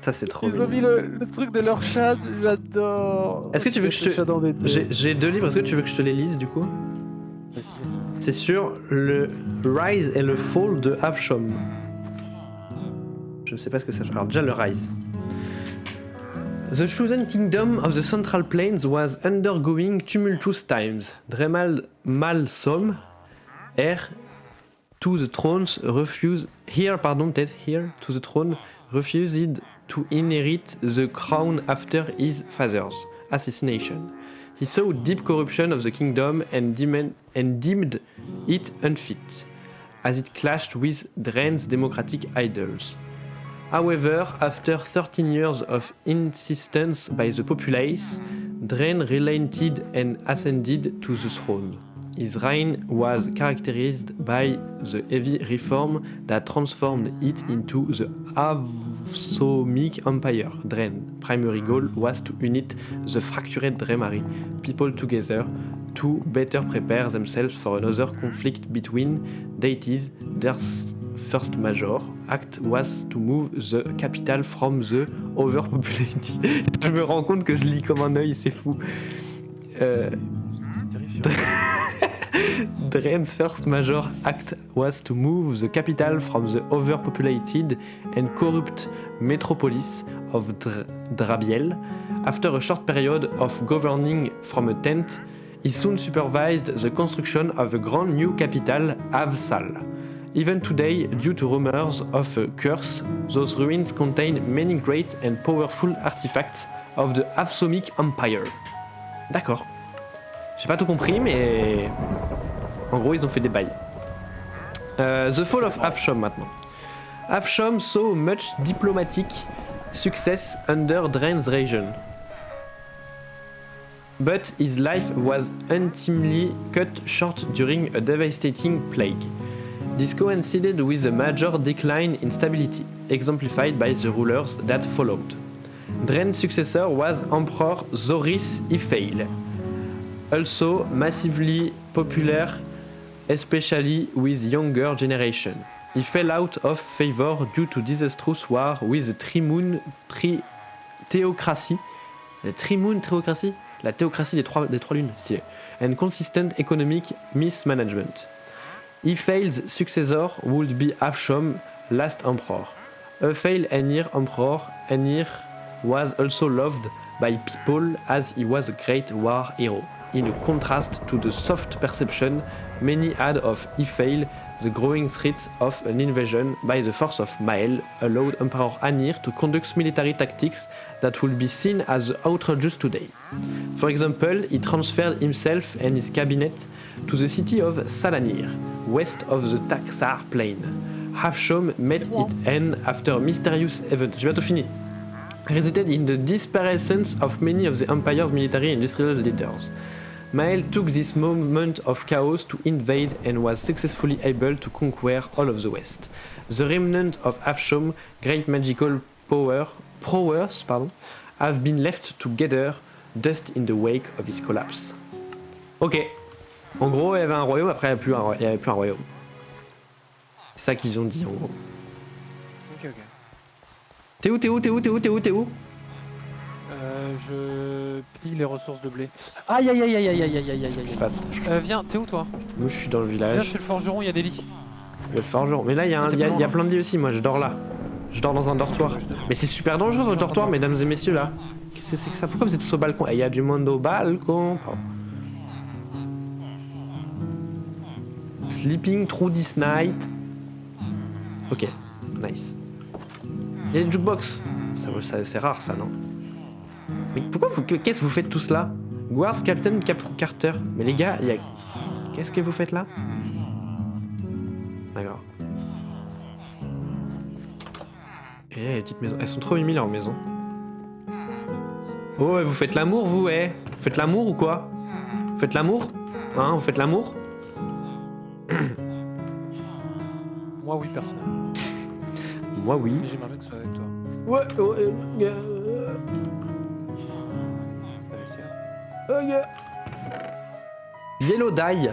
Ça, c'est trop Ils ont mis mignon. le truc de leur chat, j'adore. Est-ce que tu veux que je te- Le chat dans des deux. J'ai 2 livres, est-ce que tu veux que je te les lise du coup? Vas-y, vas-y. C'est sur le Rise et le Fall de Avsham. Je ne sais pas ce que c'est. Alors déjà le Rise. The chosen kingdom of the Central Plains was undergoing tumultuous times. Dremal Malsom, heir to the thrones refused to the throne refused to inherit the crown after his father's assassination. He saw deep corruption of the kingdom and deemed it unfit, as it clashed with Draen's democratic ideals. However, after 13 years of insistence by the populace, Draen relented and ascended to the throne. His reign was characterized by the heavy reform that transformed it into the Avsomic Empire. Draen's primary goal was to unite the fractured Dreamary people together to better prepare themselves for another conflict between deities. Their first major act was to move the capital from the overpopulated. Je me rends compte que je lis comme un œil, c'est fou. Draen's first major act was to move the capital from the overpopulated and corrupt metropolis of Drabiel. After a short period of governing from a tent, he soon supervised the construction of a grand new capital, Avsal. Even today, due to rumors of a curse, those ruins contain many great and powerful artifacts of the Avsomic Empire. D'accord. J'ai pas tout compris, mais en gros, ils ont fait des bails. The Fall of Avsham maintenant. Avsham saw much diplomatic success under Draen's region. But his life was untimely cut short during a devastating plague. This coincided with a major decline in stability, exemplified by the rulers that followed. Draen's successor was Emperor Zoris Ifeil, also massively popular, especially with younger generation. He fell out of favor due to disastrous war with the theocracy. La théocratie? La théocratie des trois lunes, stylé. And consistent economic mismanagement. Ifeil's successor would be Avsham, last emperor. Ifeil Enir emperor, Enir was also loved by people as he was a great war hero. In a contrast to the soft perception many had of Ifeil, the growing threats of an invasion by the force of Mael allowed Emperor Anir to conduct military tactics that will be seen as outrageous today. For example, he transferred himself and his cabinet to the city of Salanir, west of the Taxar Plain. Avsham met its end after a mysterious event. J'ai bientôt fini. Resulted in the disappearance of many of the empire's military and industrial leaders. Mael took this moment of chaos to invade and was successfully able to conquer all of the West. The remnant of Afshom, great magical prowess, have been left to gather dust in the wake of his collapse. Ok. En gros, il y avait un royaume, après il n'y avait plus un royaume. C'est ça qu'ils ont dit en gros. Ok. T'es où Je pille les ressources de blé. Aïe aïe aïe aïe aïe aïe aïe aïe aïe C'est aïe. pas... Viens, t'es où toi? Moi je suis dans le Viens village. chez le forgeron, il y a des lits. Le forgeron. Mais là il y a plein de lits aussi, moi je dors là. Je dors dans un dortoir. Mais c'est super dangereux votre dortoir, mesdames et messieurs là. Qu'est-ce que c'est que ça? Pourquoi vous êtes tous au balcon? Il y a du monde au balcon. Pardon. Sleeping through this night. Ok, nice. Il y a des jukebox. Ça c'est rare ça, non? Mais pourquoi qu'est-ce que vous faites tous là? Guards Captain Carter. Mais les gars, qu'est-ce que vous faites là? D'accord. Et là, les petites maisons. Elles sont trop mimiles leurs maisons. Oh, vous faites l'amour, vous, eh? Vous faites l'amour ou quoi? Vous faites l'amour? Hein, vous faites l'amour? Moi oui, personnellement. Moi, oui. Mais j'aimerais bien que ce soit avec toi. Ouais, La vaisselle. Yellow dye.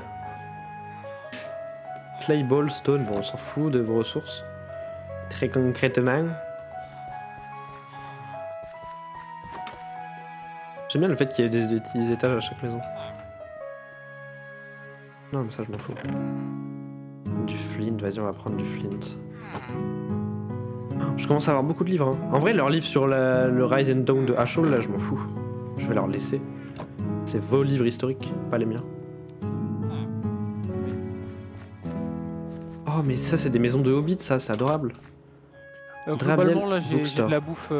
Clay ball, stone, bon on s'en fout de vos ressources. Très concrètement. J'aime bien le fait qu'il y ait des petits étages à chaque maison. Non mais ça je m'en fous. Du flint, vas-y on va prendre du flint. Je commence à avoir beaucoup de livres. Hein. En vrai leurs livres sur le Rise and Dawn de Ashol, là je m'en fous. Je vais leur laisser. C'est vos livres historiques, pas les miens. Oh mais ça c'est des maisons de hobbits, ça c'est adorable. Globalement là j'ai Bookstore. de la bouffe, à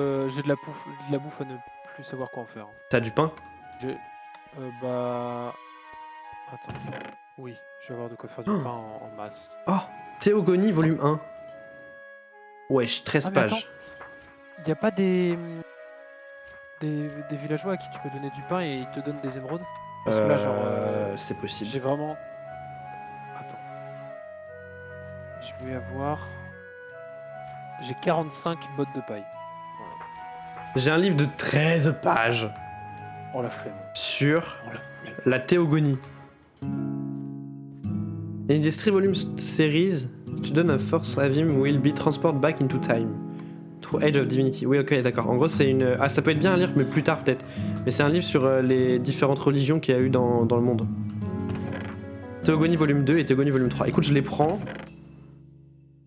ne plus savoir quoi en faire. T'as du pain? Bah... Attends. Oui, je vais avoir de quoi faire du pain en masse. Oh, Théogonie volume 1. Wesh, 13 pages. Y a pas des villageois à qui tu peux donner du pain et ils te donnent des émeraudes? Parce que là genre... c'est possible. J'ai vraiment... Attends. Je vais avoir... J'ai 45 bottes de paille. J'ai un livre de 13 pages Oh la flemme. sur Oh la flemme. la Théogonie. In this 3 volume series, student of Force Avim will be transported back into time. Through Age of Divinity. Oui, ok, d'accord. En gros, c'est une... Ah, ça peut être bien à lire, mais plus tard peut-être. Mais c'est un livre sur les différentes religions qu'il y a eu dans le monde. Théogonie volume 2 et Théogonie volume 3. Écoute, je les prends.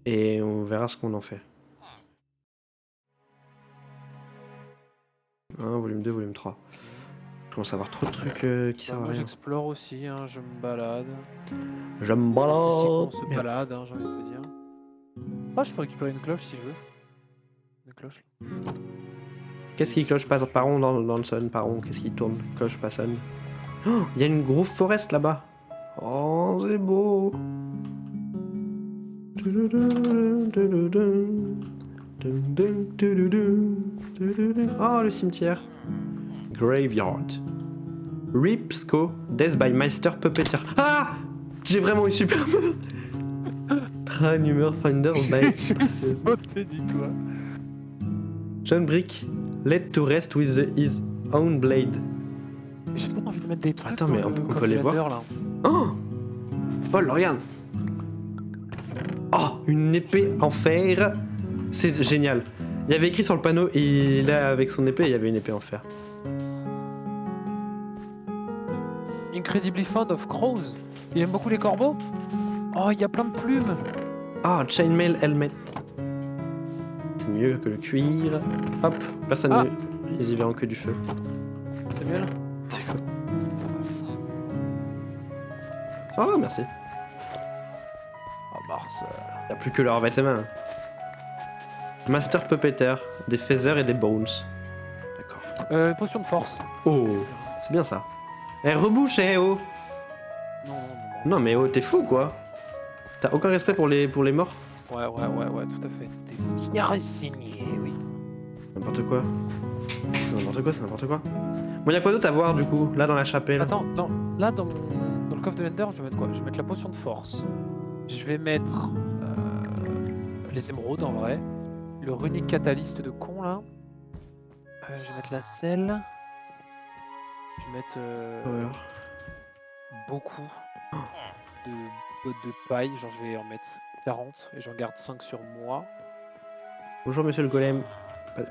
Et on verra ce qu'on en fait. 1, volume 2, volume 3. Je commence à avoir trop de trucs qui servent à Moi rien. j'explore aussi, hein, je me balade. Je me Ici, balade. on se Merde. balade, hein, j'ai envie de te dire. Ah, je peux récupérer une cloche si je veux. Une cloche. Qu'est-ce qui cloche pas par rond dans le sun, par rond? Qu'est-ce qui tourne? Cloche pas sun. Oh, il y a une grosse forest là-bas. Oh, c'est beau. Oh, le cimetière. Graveyard. Ripsco, Death by Master Puppeteer. Ah! J'ai vraiment eu super peur. Train Humor Finder by Je vais sauter, dis-toi. John Brick, led to rest with his own blade. J'ai pas envie de mettre des trucs. Attends, mais dans on le peut les voir. calculateur, là. Oh! Paul, regarde! Oh, une épée en fer! C'est génial. Il y avait écrit sur le panneau et là, avec son épée, il y avait une épée en fer. Incredibly fond of crows. Il aime beaucoup les corbeaux. Oh, il y a plein de plumes. Ah, chainmail helmet. C'est mieux que le cuir. Hop, personne Ah. ils y verront que du feu. C'est mieux là. C'est quoi? Oh, merci. Ah, Mars. Il n'y a plus que leurs vêtements. Master Puppeteer, des feathers et des bones. D'accord. Potion de force. Oh, c'est bien ça. Eh, rebouche, eh, oh! Non. Non, mais oh, t'es fou, quoi! T'as aucun respect pour les morts? Ouais, tout à fait. T'es bien renseigné, oui. N'importe quoi. C'est n'importe quoi, c'est n'importe quoi. Bon, y'a quoi d'autre à voir du coup, là dans la chapelle? Attends, là dans le coffre de l'Ender, je vais mettre quoi? Je vais mettre la potion de force. Je vais mettre les émeraudes en vrai. Le runique catalyste de con là. Je vais mettre la selle. Je vais mettre Ouais. beaucoup de bottes de paille. Genre je vais en mettre 40 et j'en garde 5 sur moi. Bonjour monsieur le golem.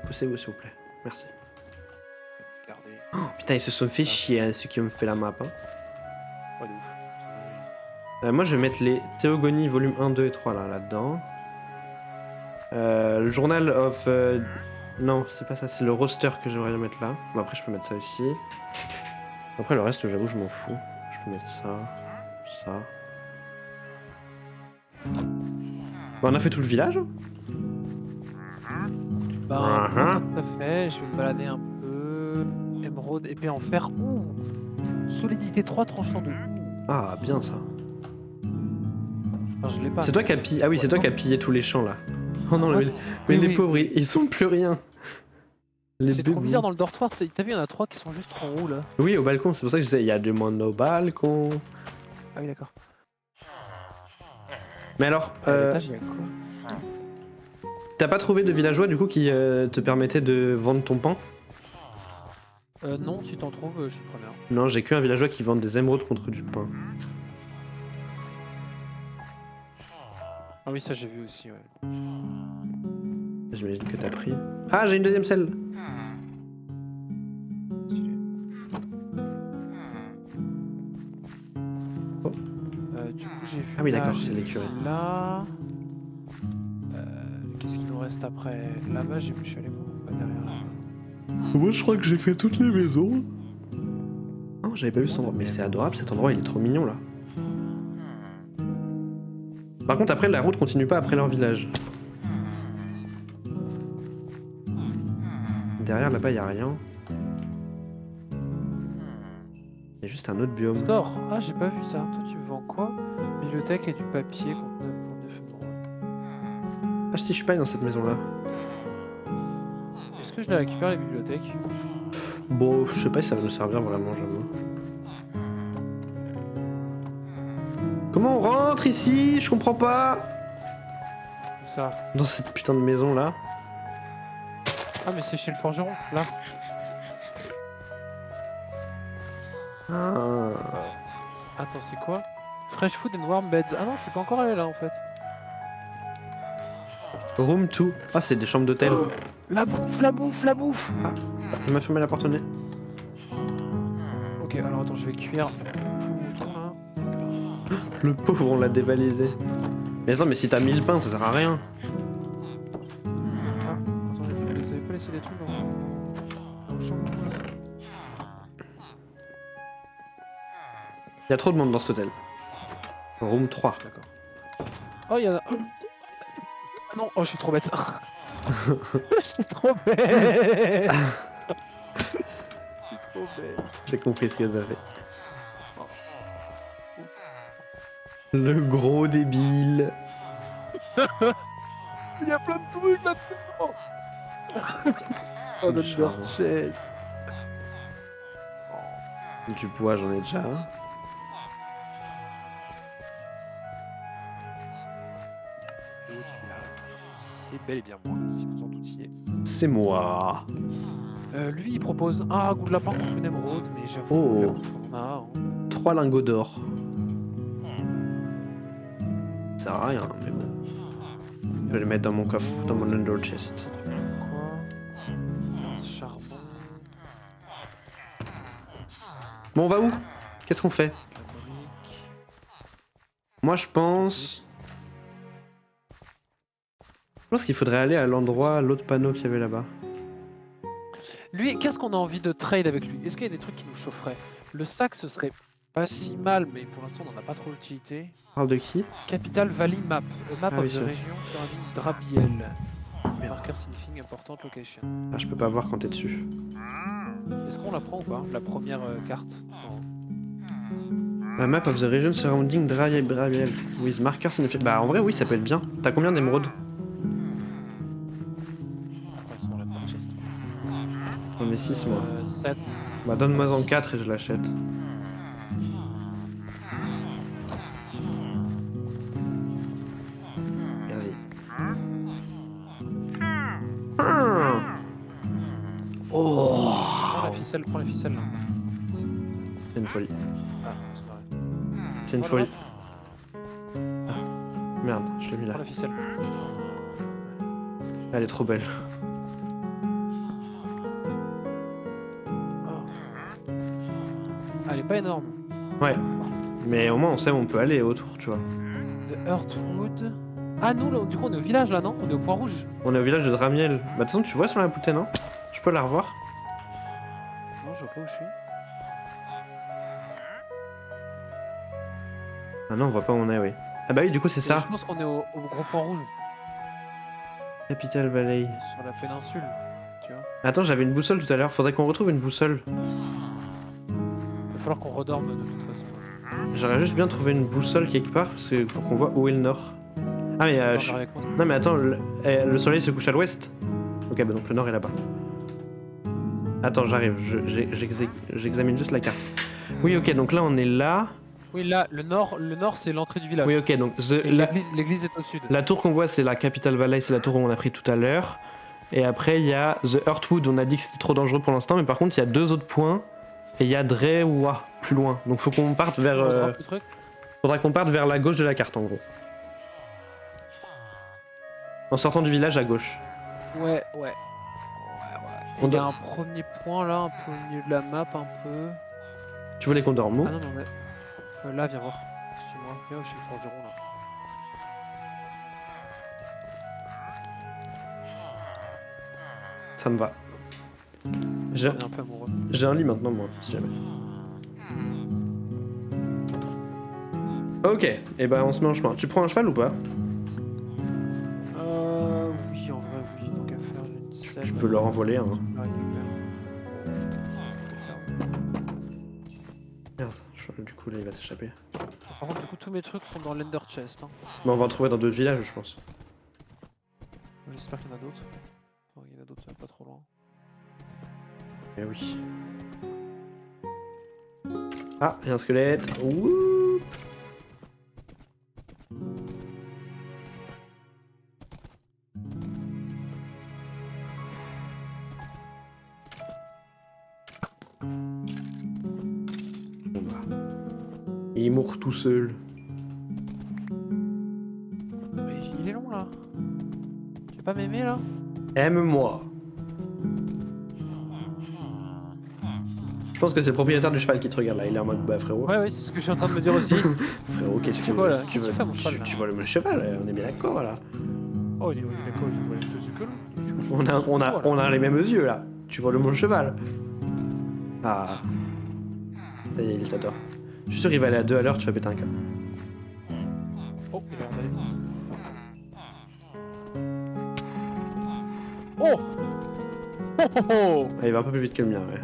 Poussez-vous s'il vous plaît. Merci. Regardez. Oh, putain, ils se sont fait chier, hein, ceux qui ont fait la map. Hein. Ouais, de ouf. Moi je vais mettre les Théogonies volume 1, 2 et 3 là-dedans. Le journal of... Non, c'est pas ça, c'est le roster que j'aimerais mettre là. Bon, après je peux mettre ça aussi. Après le reste, j'avoue, je m'en fous. Je peux mettre ça, ça. Bon, on a fait tout le village. Ben, pas tout à fait. Je vais me balader un peu. Émeraude, épée en fer. Ouh. Solidité 3, tranchant 2. Ah, bien ça. Enfin, je l'ai pas. C'est toi qui as pillé... Ah oui, c'est toi qui as pillé tous les champs là. Oh non, mais Oui, les oui. pauvres, ils sont plus rien. C'est trop bébés. bizarre dans le dortoir. T'as vu, il y en a 3 qui sont juste en roue là. Oui, au balcon, c'est pour ça que je disais, il y a du monde au balcon. Ah oui, d'accord. Mais alors, À l'étage, il y a quoi? t'as pas trouvé de villageois du coup qui te permettait de vendre ton pain? Non, si t'en trouves, je suis preneur. Non, j'ai qu'un villageois qui vend des émeraudes contre du pain. Ah oui, ça j'ai vu aussi, ouais. J'imagine que t'as pris. Ah, j'ai une deuxième selle. Stylé. Oh. Du coup, j'ai vu. Ah oui, là, d'accord, j'ai c'est vu l'écurie. Là. Qu'est-ce qu'il nous reste après? Là-bas, je suis allé voir. Pas derrière là. Moi, je crois que j'ai fait toutes les maisons. Oh, j'avais pas vu cet endroit. Mais c'est adorable, cet endroit, il est trop mignon là. Par contre, après, la route continue pas après leur village. Derrière, là-bas, y a rien. Il y a juste un autre biome. Store. Ah, j'ai pas vu ça. Toi, tu vends quoi? Bibliothèque et du papier contre 9 émeraudes. Ah, si, je suis pas allé dans cette maison-là. Est-ce que je la récupère, les bibliothèques? Bon, je sais pas si ça va nous servir vraiment, j'avoue. Comment on rentre ici? Je comprends pas. Où ça? Dans cette putain de maison-là. Ah, mais c'est chez le forgeron, là. Ah. Attends, c'est quoi? Fresh food and warm beds. Ah non, je suis pas encore allé là en fait. Room 2. Ah, c'est des chambres d'hôtel. La bouffe, la bouffe, la bouffe! Il m'a fermé la porte au nez. Ok, alors attends, je vais cuire tout là. Le pauvre, on l'a dévalisé. Mais attends, mais si t'as 1000 pains, ça sert à rien. Ah, attends, vous avez pas laissé des trucs dans le champ là? Il y a trop de monde dans cet hôtel. Room 3. D'accord. Oh, il y en a. Ah non, oh, je suis trop bête. Je suis trop bête. Je suis trop bête. J'ai compris ce que t'as fait. Le gros débile. Il y a plein de trucs là-dedans. Oh, notre Charmant. chest. Du bois, j'en ai déjà. C'est bel et bien moi, si vous en doutiez. C'est moi. Lui, il propose un ragoût de lapin contre une émeraude, mais j'avoue, Oh. là où on a. Hein. 3 lingots d'or. Ça sert à rien, mais bon. Je vais les mettre dans mon coffre, dans mon under chest. Quoi? Charbon. Bon, on va où? Qu'est-ce qu'on fait? La brique. Moi, je pense qu'il faudrait aller à l'endroit, à l'autre panneau qu'il y avait là-bas. Lui, qu'est-ce qu'on a envie de trade avec lui? Est-ce qu'il y a des trucs qui nous chaufferaient? Le sac, ce serait pas si mal, mais pour l'instant, on n'en a pas trop d'utilité. On parle de qui? Capital Valley Map. A map Ah oui, of the ça. région sur un ligne Drabiel. Merde. Marker signifiant important location. Ah, je peux pas voir quand t'es dessus. Est-ce qu'on la prend ou pas? La première carte? Non. A map of the region surrounding Drabiel with marker significant. Bah, en vrai, oui, ça peut être bien. T'as combien d'émeraudes? Attends, ils sont là dans le chest. J'en ai 6 moi. 7. Bah donne-moi en six. 4 et je l'achète. Vas-y. Oh, Prends la ficelle là. c'est une folie. Ah, c'est pareil. C'est une Voilà. folie. Ah, merde, je l'ai mis là. Prends la ficelle. Elle est trop belle. Oh. Ah, elle est pas énorme. Ouais. Mais au moins on sait où on peut aller autour, tu vois. De Heartwood. Ah, nous, là, du coup, on est au village là, non? On est au point rouge. On est au village de Dramiel. Bah de toute façon tu vois sur la bouteille, non? Je peux la revoir? Non, je vois pas où je suis. Ah non, on voit pas où on est, oui. Ah bah oui, du coup c'est Et ça. je pense qu'on est au gros point rouge. Capital Valley. Sur la péninsule. Tu vois? Attends, j'avais une boussole tout à l'heure. Faudrait qu'on retrouve une boussole. Il va falloir qu'on redorme de toute façon. J'aurais juste bien trouvé une boussole quelque part parce que, pour qu'on voit où est le nord. Ah mais Dormir je- avec moi. non mais attends, le soleil se couche à l'ouest. Ok, bah donc le nord est là-bas. Attends, j'arrive. J'examine juste la carte. Oui, ok, donc là on est là. Oui, là, le nord c'est l'entrée du village. Oui, ok, donc Et l'église est au sud. la tour qu'on voit c'est la Capital Valley, c'est la tour où on a pris tout à l'heure. Et après il y a The Heartwood, on a dit que c'était trop dangereux pour l'instant, mais par contre il y a 2 autres points. Et il y a Drewa plus loin. Donc faut qu'on parte vers. On redorme le truc. Faudra qu'on parte vers la gauche de la carte en gros. En sortant du village à gauche. Ouais. On Il y a doit- un premier point là, un peu au milieu de la map, un peu. Tu voulais qu'on dorme où? Ah non, mais là, viens voir. Excuse-moi, viens chez le forgeron là. Ça me va. J'ai On est un peu amoureux. j'ai un lit maintenant moi, si jamais. Ok, et ben on se met en chemin. Tu prends un cheval ou pas? Oui, en vrai, oui. Donc à faire une selle. Tu peux leur en voler un. Je la récupère. Merde, du coup là il va s'échapper. Par contre, du coup, tous mes trucs sont dans l'Ender Chest. Hein. Mais on va en trouver dans d'autres villages je pense. J'espère qu'il y en a d'autres. Bon, il y en a d'autres, pas trop loin. Eh oui. Ah, il y a un squelette. Woup. Bon bah. Il mourre tout seul. Mais il est long là. Tu veux pas m'aimer là? Aime-moi. Je pense que c'est le propriétaire du cheval qui te regarde là. Il est en mode bah frérot. Ouais, c'est ce que je suis en train de me dire aussi. Frérot, qu'est-ce que C'est quoi, là? tu Qu'est-ce que veux tu fais, mon cheval, là tu voles mon cheval, on est bien d'accord là. Oh, il est d'accord, je vois les choses que là. On a les mêmes yeux là. Tu voles mon cheval. Ah. Ça y est, il t'adore. Je suis sûr qu'il va aller à 2 à l'heure, tu vas péter un câble. Oh, il a l'air d'aller vite. Oh. Oh oh oh. Ah, il va un peu plus vite que le mien, ouais.